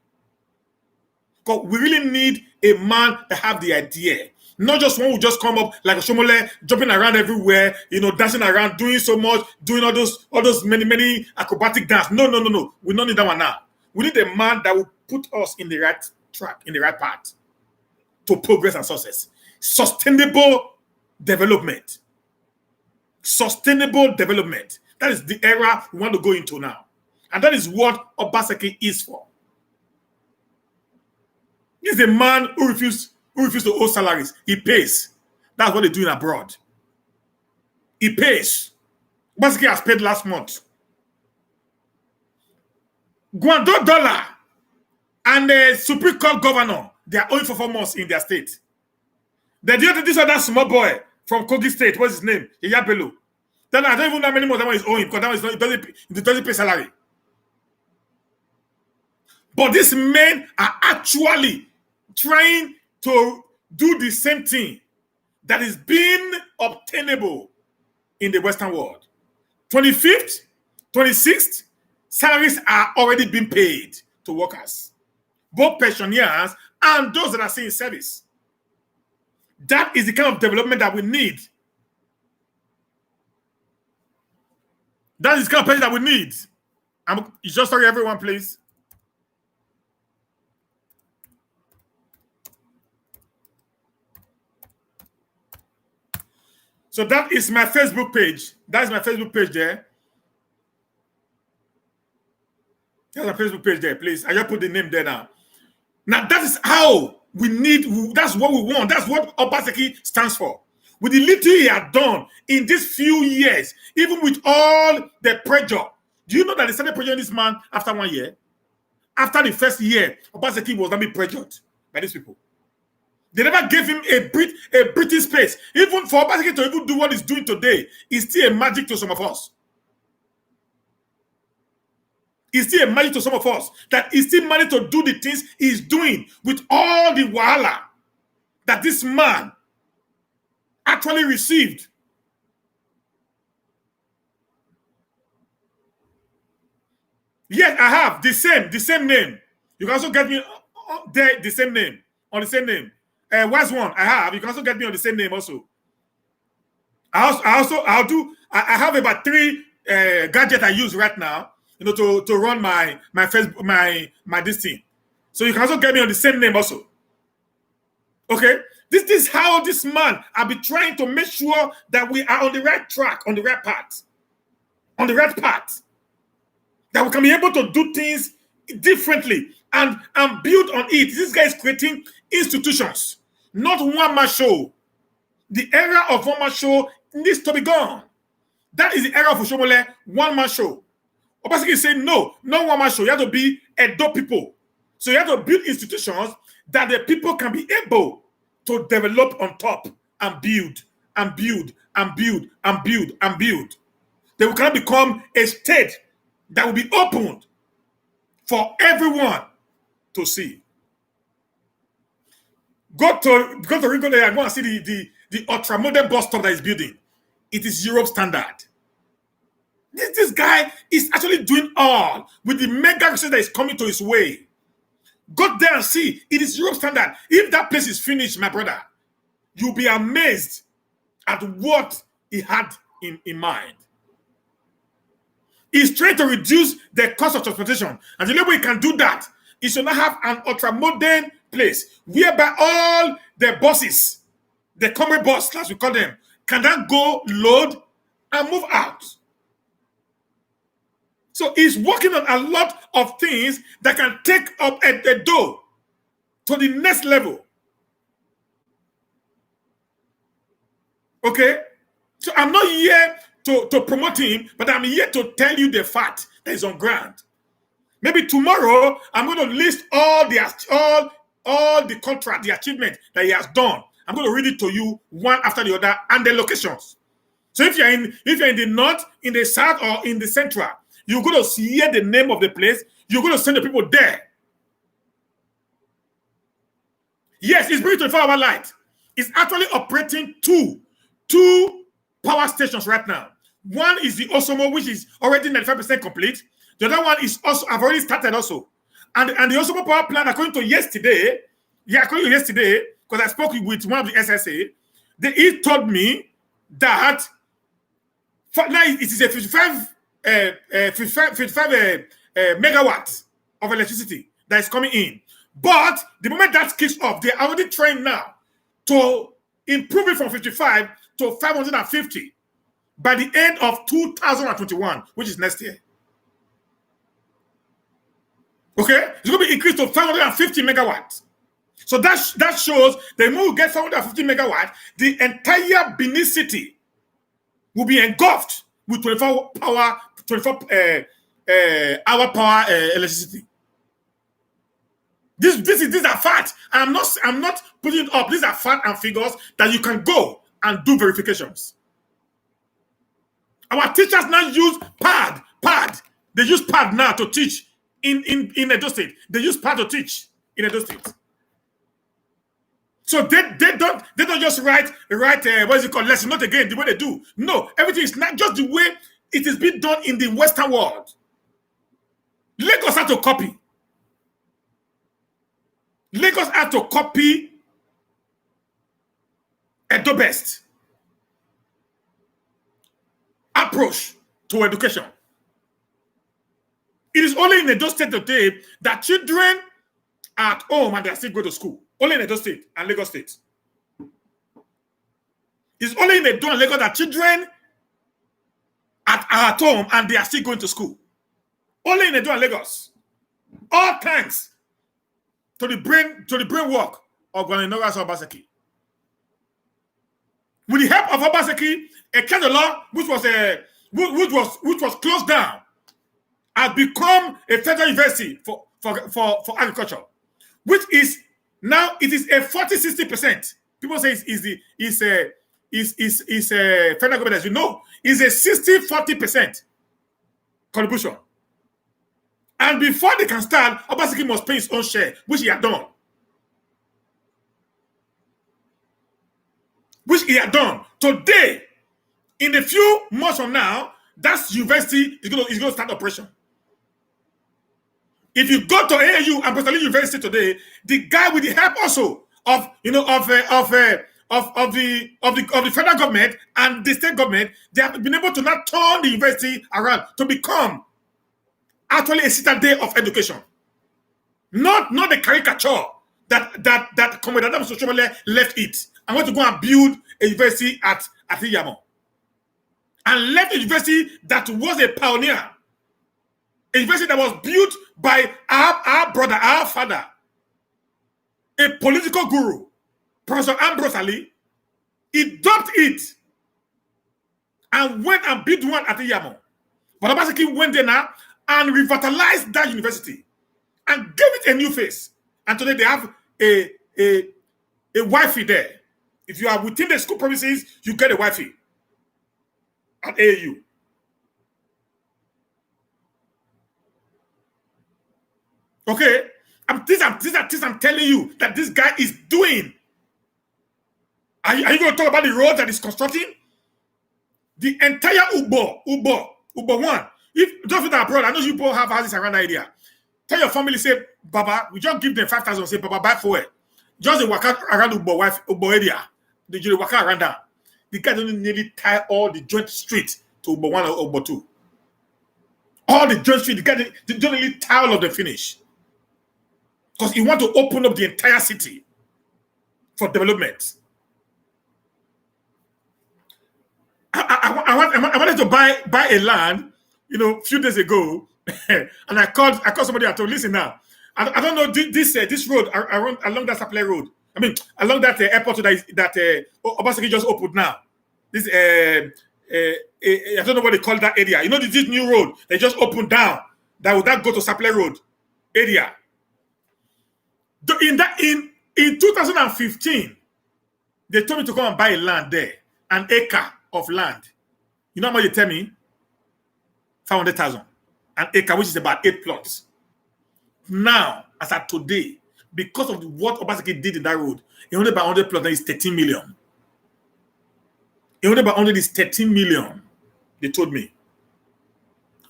Because we really need a man that have the idea. Not just one who just come up like Oshomole, jumping around everywhere, dancing around, doing so much, doing all those many acrobatic dance. No. We don't need that one now. We need a man that will put us in the right track, in the right path to progress and success. Sustainable development. Sustainable development. That is the era we want to go into now. And that is what Obaseki is for. He's a man who refused to owe salaries. He pays. That's what they're doing abroad. He pays. Obaseki has paid last month. Guando Dollar and the Supreme Court governor, they are owing for 4 months in their state. They did this other small boy from Kogi State. What's his name? Iyabelo. Then I don't even know how many more that one is owing because that one it doesn't pay salary. But these men are actually trying to do the same thing that is being obtainable in the Western world. 25th, 26th, salaries are already being paid to workers, both pensioners and those that are still in service. That is the kind of development that we need. That is the kind of person that we need. Just sorry, everyone, please. So that is my Facebook page. That is my Facebook page there. That's my Facebook page there, please. I just put the name there now. Now, that is how we need, that's what we want. That's what Obaseki stands for. With the little he had done in these few years, even with all the pressure. Do you know that they started pressuring this man after 1 year? After the first year, Obaseki was not being pressured by these people. They never gave him a breathing space. Even for Obaseki to even do what he's doing today, it's still a magic to some of us. It's still a magic to some of us that he still managed to do the things he's doing with all the wahala that this man actually received. Yes, I have the same name. You can also get me there the same name on the same name. Where's one? I have. You can also get me on the same name also. I have about 3 gadgets I use right now, to run my Facebook, my this thing. So you can also get me on the same name also. Okay, this is how this man I'll be trying to make sure that we are on the right track, on the right path, that we can be able to do things differently and build on it. This guy is creating institutions, not one-man show. The era of one-man show needs to be gone. That is the era of Oshomole, one-man show. Obaseki is saying, no, not one-man show. You have to be Edo people. So you have to build institutions that the people can be able to develop on top and build and build and build and build and build. They will kind of become a state that will be opened for everyone to see. Go to Ringo there and go and see the ultra-modern bus stop that is building. It is Europe standard. This guy is actually doing all with the mega research that is coming to his way. Go there and see. It is Europe standard. If that place is finished, my brother, you'll be amazed at what he had in mind. He's trying to reduce the cost of transportation. And the only way he can do that is to not have an ultra-modern place whereby all the buses, the common bus, as we call them, can then go load and move out. So he's working on a lot of things that can take up the dough to the next level. Okay? So I'm not here to promote him, but I'm here to tell you the fact that is on ground. Maybe tomorrow I'm going to list all the contract, the achievement that he has done. I'm going to read it to you one after the other and the locations. So if you're in the north, in the south, or in the central, you're going to hear the name of the place. You're going to send the people there. Yes, it's bringing 24-hour light. It's actually operating two power stations right now. One is the Oshomole, which is already 95% complete. The other one is also, I've already started also. And the Oshomole power plant, according to yesterday, because I spoke with one of the SSA, he told me that now it is a 55 megawatts of electricity that is coming in. But the moment that kicks off, they are already trying now to improve it from 55 to 550 by the end of 2021, which is next year. Okay? It's going to be increased to 550 megawatts. So that shows the moment we get 550 megawatts, the entire Benin City will be engulfed with 24 hour power electricity. These are facts. I'm not putting it up. These are facts and figures that you can go and do verifications. Our teachers now use pad. They use pad now to teach in Edo State. They use pad to teach in Edo State. So they don't just write what is it called, lesson note again the way they do. No, everything is not just the way it is being done in the Western world. Lagos had to copy. Lagos had to copy Edo Best approach to education. It is only in Edo State today that children are at home and they still go to school. Only in Edo State and Lagos State. It's only in Edo and Lagos that children are at home and they are still going to school. Only in Edo and Lagos. All thanks to the brain work of Gwaninoras Obaseki. With the help of Obaseki, a Kenya law which was closed down has become a federal university for agriculture, which is now it is a 40-60%. People say is a federal government, as you know, is a 60-40% contribution. And before they can start, Obaseki must pay his own share, which he had done. Today, in a few months from now, that university is going to start operation. If you go to AAU and Bristol University today, the guy with the help also of the federal government and the state government, they have been able to now turn the university around to become actually a citadel of education. Not the caricature that Comrade Should Oshomole left it and went to go and build a university at iyamu. And left a university that was a pioneer. A university that was built by our brother, our father, a political guru, Professor Ambrose Ali. He dumped it and went and built one at iyamu. But Obaseki went there now and revitalized that university and gave it a new face. And today they have a Wi-Fi there. If you are within the school premises, you get a Wi-Fi at AAU. Okay? These are things I'm telling you that this guy is doing. Are you going to talk about the road that is constructing? The entire Ubo 1. If those people are abroad, I know you people have houses around the area. Tell your family, say, Baba, we just give them 5,000, say, Baba, buy for it. Just walk out around Ubo area. They walk out around that. The guy doesn't nearly tie all the joint street to Ubo 1 or Ubo 2. All the joint street, they don't really tile of the finish. Because he want to open up the entire city for development. I wanted to buy a land, a few days ago, and I called somebody. I told, listen now, I don't know this road along that supply road. I mean, along that airport that Obaseki just opened now. This I don't know what they call that area. This new road they just opened down. That go to supply road area. In 2015, they told me to come and buy a land there, an acre of land. You know how much they tell me? 500,000 an acre, which is about 8 plots. Now, as of today, because of what Obaseki did in that road, he only by 100 plots, that is 13 million. He only by 100 is 13 million. They told me.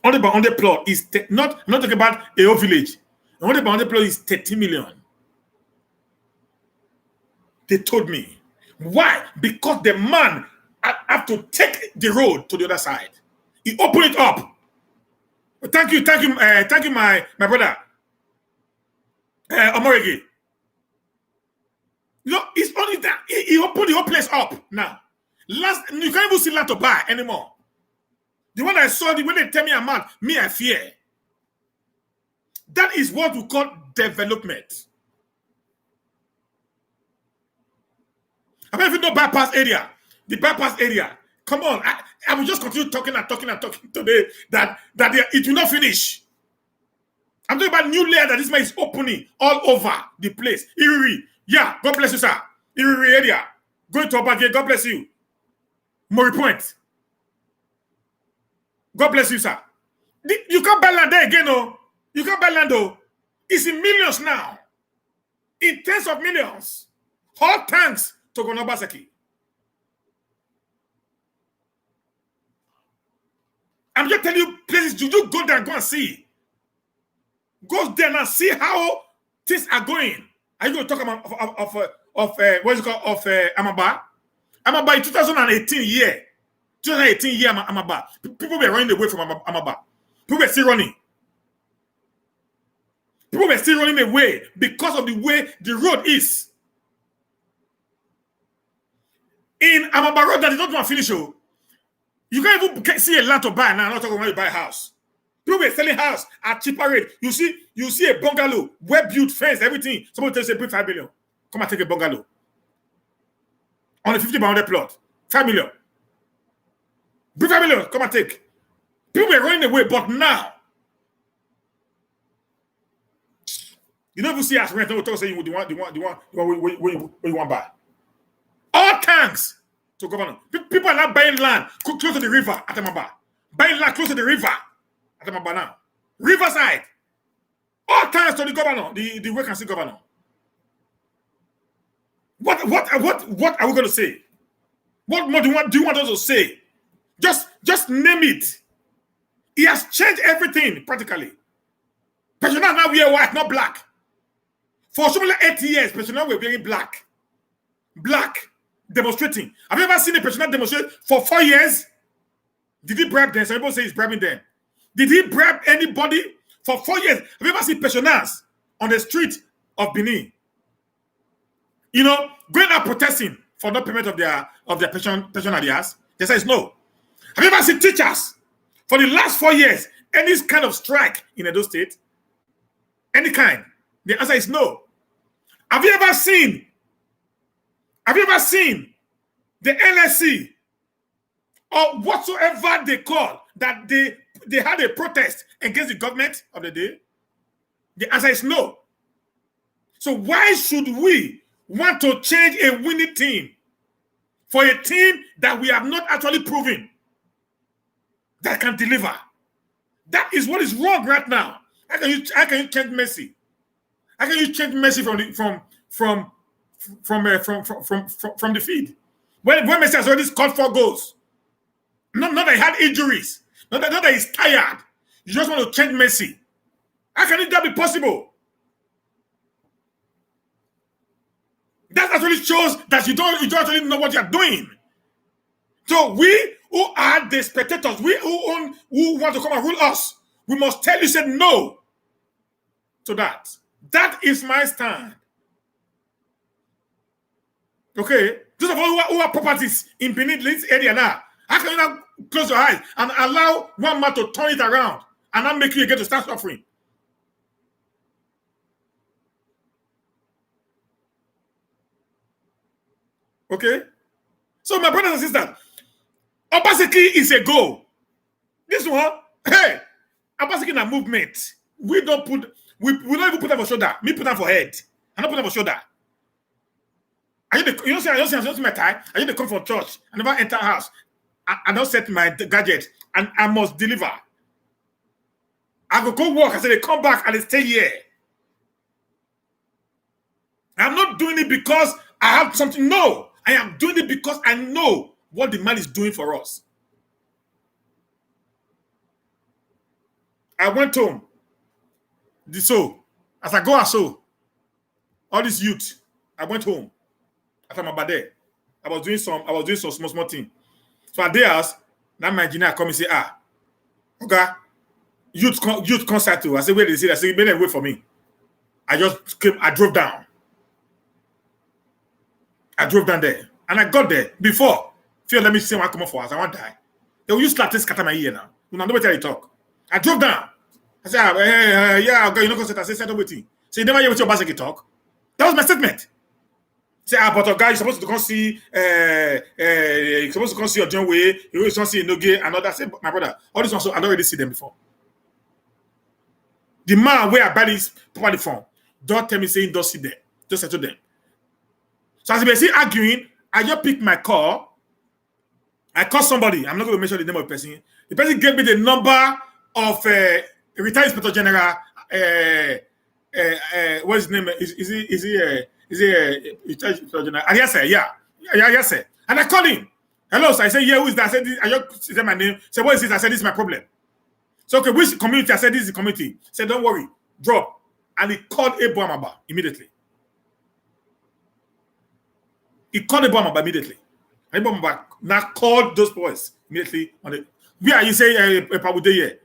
Only by 100 plot is I'm not talking about a whole village. Only by 100 plot is 13 million. They told me. Why? Because the man have to take the road to the other side. He opened it up. Thank you, my brother. Omorege. It's only that he opened the whole place up now. You can't even see land to buy anymore. The one I saw, when they tell me I'm mad, I fear. That is what we call development. I mean, if you know bypass area, the bypass area, come on, I will just continue talking today that it will not finish. I'm talking about new layer that this man is opening all over the place. Iriri, yeah, God bless you, sir. Iriri area, going to Obage, God bless you. Mori Point, God bless you, sir. You can't buy land there again, oh. You can't buy land, oh. It's in millions now. In tens of millions. All thanks to Obaseki. I'm just telling you, places, you go there and go and see. Go there and see how things are going. Are you going to talk about what is it called, of Amaba? Amaba in 2018 year. 2018 year, Amaba. People were running away from Amaba. People were still running. People were still running away because of the way the road is. In Amaba Road, that is not going to finish. You can't even see a land to buy now. I'm not talking about you buy a house. People were selling house at cheaper rate. You see a bungalow, well-built fence, everything. Somebody tells you, pay 5 million. Come and take a bungalow. On a 50 by 100 plot. 5 million. Bring 5 million, come and take. People were running away, but now, you don't even see us rent. No talk saying you want to buy. All thanks to governor. People are not buying land close to the river at Amaba. Buying land close to the river at Amaba now. Riverside. All thanks to the governor, the vacancy governor. What are we going to say? What more do you want us to say? Just name it. He has changed everything practically. Personnel now wear white, not black. For so many 8 years, personnel were wearing black. Black. Demonstrating. Have you ever seen a personnel demonstrate for 4 years? Did he bribe them? Some people say he's bribing them. Did he bribe anybody for 4 years? Have you ever seen pensioners on the street of Benin? Going out protesting for no payment of their pension arrears? They say no. Have you ever seen teachers for the last 4 years any kind of strike in Edo State? Any kind? The answer is no. Have you ever seen the NSC or whatsoever they call that they had a protest against the government of the day? The answer is no. So why should we want to change a winning team for a team that we have not actually proven that can deliver? That is what is wrong right now. How can you change Messi? How can you change Messi from the feed? When Messi has already scored 4 goals. Not that he had injuries. Not that he's tired. You just want to change Messi. How can that be possible? That actually shows that you don't actually know what you're doing. So we who are the spectators, we who want to come and rule us, We must tell you, say no to that. That is my stand. Okay? Those of us who have properties in Benin area now, how can you not close your eyes and allow one man to turn it around and not make you again to start suffering? Okay? So my brothers and sisters, Obaseki is a goal. This one, hey, Obaseki na movement. We don't even put them for shoulder. Me put them for head. I don't put them for shoulder. I don't see my tie. I need to come from church. I never enter house. I don't set my gadget and I must deliver. I go work. I say they come back and they stay here. I'm not doing it because I have something. No, I am doing it because I know what the man is doing for us. I went home. As I go and so, all this youth, I went home. After my birthday, I was doing some small thing. So at theirs, now my engineer come and say, okay, youth concert too. I said, where did they say? I said, better wait for me. I drove down. I drove down there. And I got there before. Fear, let me see what I come up for us. I want to die. They will use Latin scatter my ear now. You know, nobody tell you talk. I drove down. I said, yeah, okay, you know, concert. I said, don't wait. So you never hear what your basket talk? That was my statement. Say, but a guy, you're supposed to come see, you're supposed to come see your John Way, you're supposed to see Inoge, and all that. Say, my brother, all this also, I don't already see them before. The man where I buy this property from, don't tell me saying don't see them. Just settle them. So as you may see arguing, I just pick my call. I call somebody. I'm not going to mention the name of the person. The person gave me the number of retired Inspector General. What's his name? Is he Inspector General? Yes, sir. Yeah. Yes, sir. And I called him. Hello, sir. I said, yeah, who is that? I said, I just said my name. I said, what is this? I said, this is my problem. So, okay, which community? I said, this is the community. I said, don't worry. Drop. And he called Abu Amaba immediately. He called Abu Amaba immediately. And Abu Amaba now called those boys immediately. Where are you saying, Pabude here?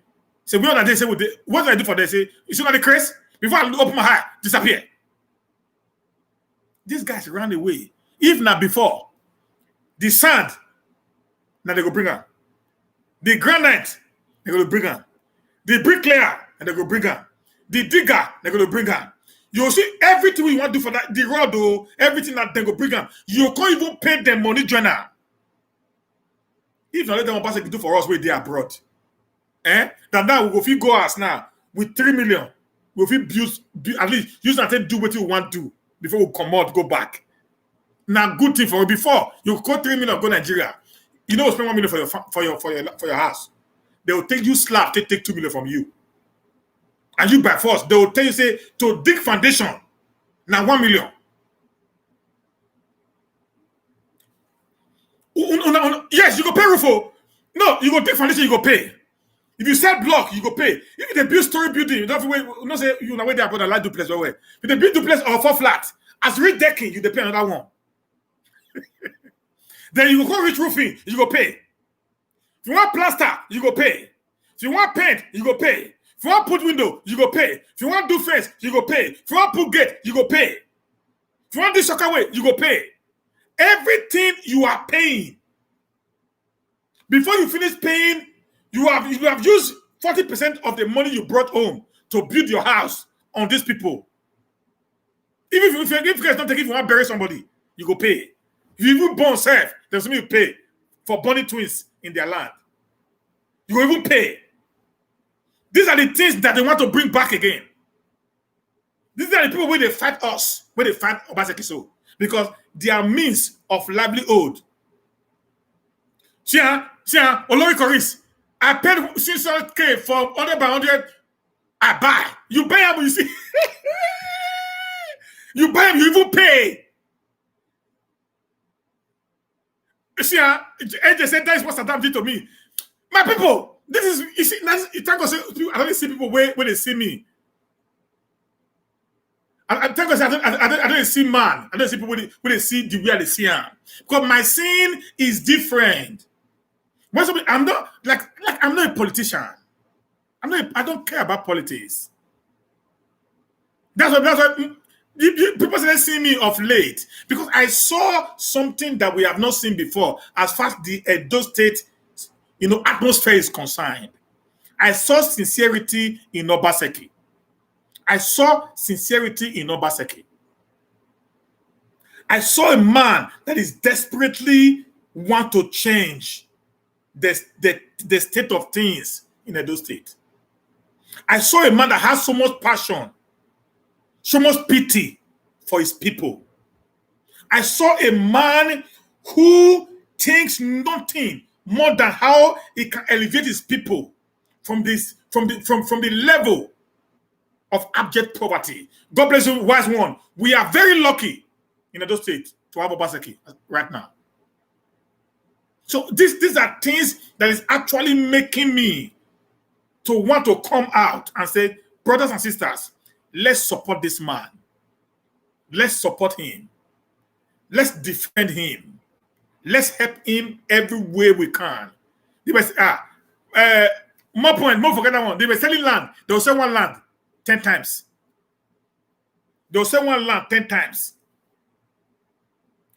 So, we on that day, say, what do I do for them? Say, you see not the craze? Before I open my eye, disappear. These guys ran away. If not before, the sand, now they go bring her. The granite, they go bring her. The bricklayer, and they go bring her. The digger, they go bring her. You see everything we want to do for that, the road, everything that they go bring her. You can't even pay them money, joiner. If not, let them pass do for us where they are abroad. That now we go go us now with 3 million. We will build at least use that do what you want to before we come out, go back. Now, good thing for you. Before you go 3 million, go Nigeria. You know, spend 1 million for your house. They will take you slap, take 2 million from you, and you by force. They will tell you say to dig foundation. Now 1 million. Yes, you go pay Rufo. No, you go dig foundation. You go pay. If you sell block, you go pay. If they build story building, you don't have to wait. Not say you know where they are put a light duplex or where. If they build duplex or 4 flat, as read decking, you pay another one. Then you go reach roofing, you go pay. If you want plaster, you go pay. If you want paint, you go pay. If you want put window, you go pay. If you want do fence, you go pay. If you want put gate, you go pay. If you want this soccer way, you go pay. Everything you are paying. Before you finish paying, you have used 40% of the money you brought home to build your house on these people. Even if you guys don't take it, if you want to bury somebody, you go pay. If you even born self, there's something you pay for burning twins in their land. You will even pay. These are the things that they want to bring back again. These are the people where they fight us, where they fight Obaseki so, because their means of livelihood. See, Olori Koris, I paid 600K for 100 by 100. I buy. You buy them, you see. You buy them, you even pay. See, AJ said that is what Saddam did to me. My people, this is, you see, thank God, I don't see people where they see me. I thank God, I don't see man. I don't see people where they see the way they see him. Because my sin is different. I'm not like I'm not a politician. I don't care about politics. That's what people started seeing me of late, because I saw something that we have not seen before as far as the Edo State, atmosphere is concerned. I saw sincerity in Obaseki. I saw sincerity in Obaseki. I saw a man that is desperately want to change the state of things in Edo State. I saw a man that has so much passion, so much pity for his people. I saw a man who thinks nothing more than how he can elevate his people from the level of abject poverty. God bless you, wise one. We are very lucky in Edo State to have Obaseki right now. So these are things that is actually making me to want to come out and say, brothers and sisters, let's support this man. Let's support him. Let's defend him. Let's help him every way we can. They were more forget that one. They were selling land. They will sell one land 10 times. They will sell one land 10 times.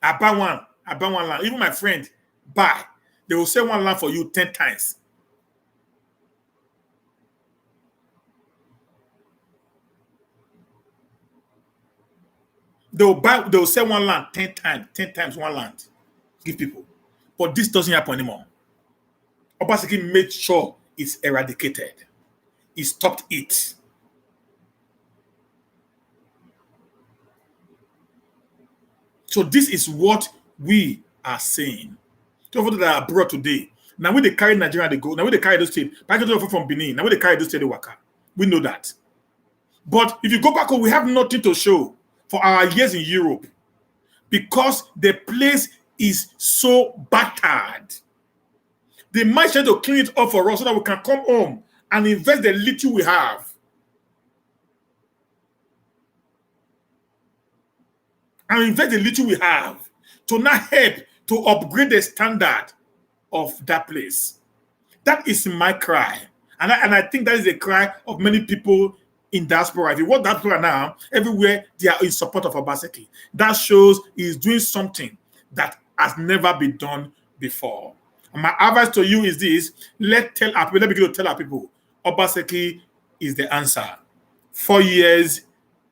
I buy one land. Even my friend buy. They will sell one land for you 10 times. They will sell one land 10 times one land. Give people. But this doesn't happen anymore. Obaseki made sure it's eradicated. He stopped it. So this is what we are saying. So for that are abroad today. Now when they carry Nigeria, they go. Now when they carry those states, back from Benin. Now when they carry those states, they work. We know that. But if you go back home, we have nothing to show for our years in Europe, because the place is so battered. They might try to clean it up for us so that we can come home and invest the little we have. And invest the little we have to now help to upgrade the standard of that place. That is my cry. And I think that is the cry of many people in diaspora. If you watch diaspora now, everywhere they are in support of Obaseki. That shows he is doing something that has never been done before. And my advice to you is this: let me begin to tell our people, Obaseki is the answer. 4 years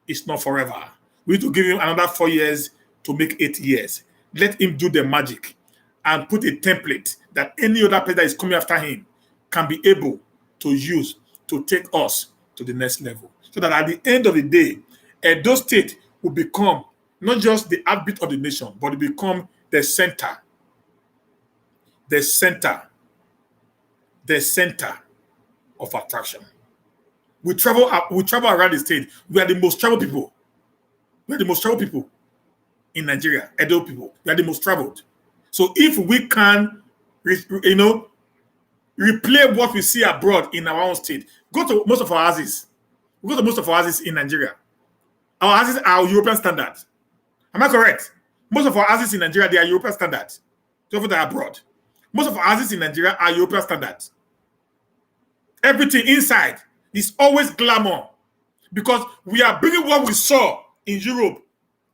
is not forever. We need to give him another 4 years to make 8 years. Let him do the magic and put a template that any other person that is coming after him can be able to use to take us to the next level. So that at the end of the day, Edo State will become not just the heartbeat of the nation, but it become the center of attraction. We travel around the state. We are the most traveled people. We are the most traveled people in Nigeria. Edo people. We are the most traveled. So if we can, replay what we see abroad in our own state, go to most of our houses. We go to most of our houses in Nigeria. Our houses are European standard. Am I correct? Most of our houses in Nigeria, they are European standard. So for that abroad. Most of our houses in Nigeria are European standard. Everything inside is always glamour, because we are bringing what we saw in Europe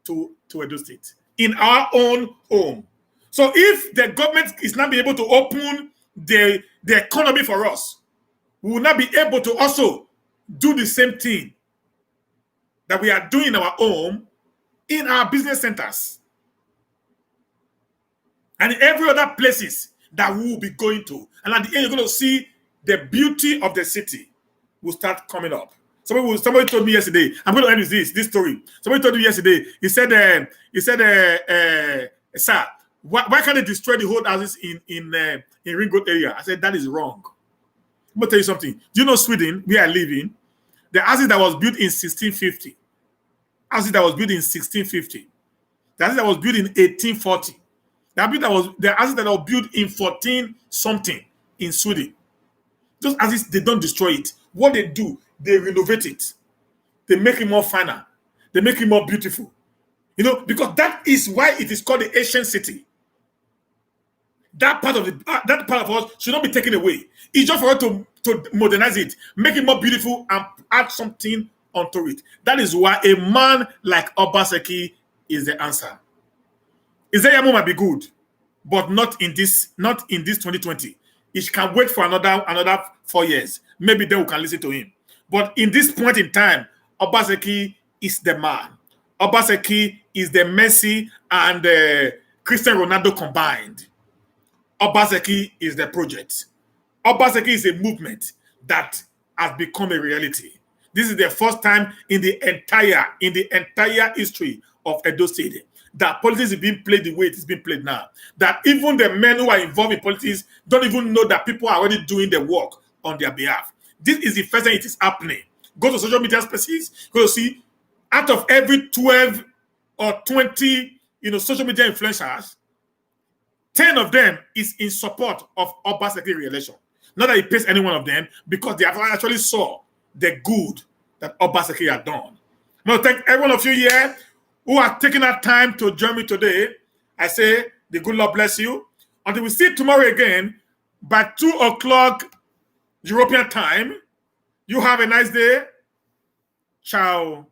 to Edo State, in our own home. So if the government is not be able to open the economy for us, we will not be able to also do the same thing that we are doing in our home, in our business centers, and in every other places that we will be going to. And at the end, you're going to see the beauty of the city will start coming up. Somebody told me yesterday, I'm going to end with this story. Somebody told me yesterday, he said, sir, why can't they destroy the whole houses in Ring Road area? I said, that is wrong. I'm going to tell you something. Do you know Sweden, where I live in? The houses that was built in 1650. Houses that was built in 1650. The houses that was built in 1840. The houses that were built in 14 something in Sweden. Those houses, they don't destroy it. What they do, they renovate it. They make it more finer. They make it more beautiful. Because that is why it is called the ancient city. That part of us should not be taken away. It's just for us to modernize it, make it more beautiful, and add something onto it. That is why a man like Obaseki is the answer. Iyamu might be good, but not in this 2020. It can wait for another 4 years. Maybe then we can listen to him. But in this point in time, Obaseki is the man. Obaseki is the Messi and Cristiano Ronaldo combined. Obaseki is the project. Obaseki is a movement that has become a reality. This is the first time in the entire history of Edo State that politics is being played the way it is being played now. That even the men who are involved in politics don't even know that people are already doing the work on their behalf. This is the first time it is happening. Go to social media spaces, go to see out of every 12 or 20 social media influencers, 10 of them is in support of Obaseki re-election. Not that he pays any one of them, because they have actually saw the good that Obaseki had done. I want to thank every one of you here who are taking that time to join me today. I say, the good Lord bless you. Until we see tomorrow again, by 2 o'clock European time, you have a nice day. Ciao.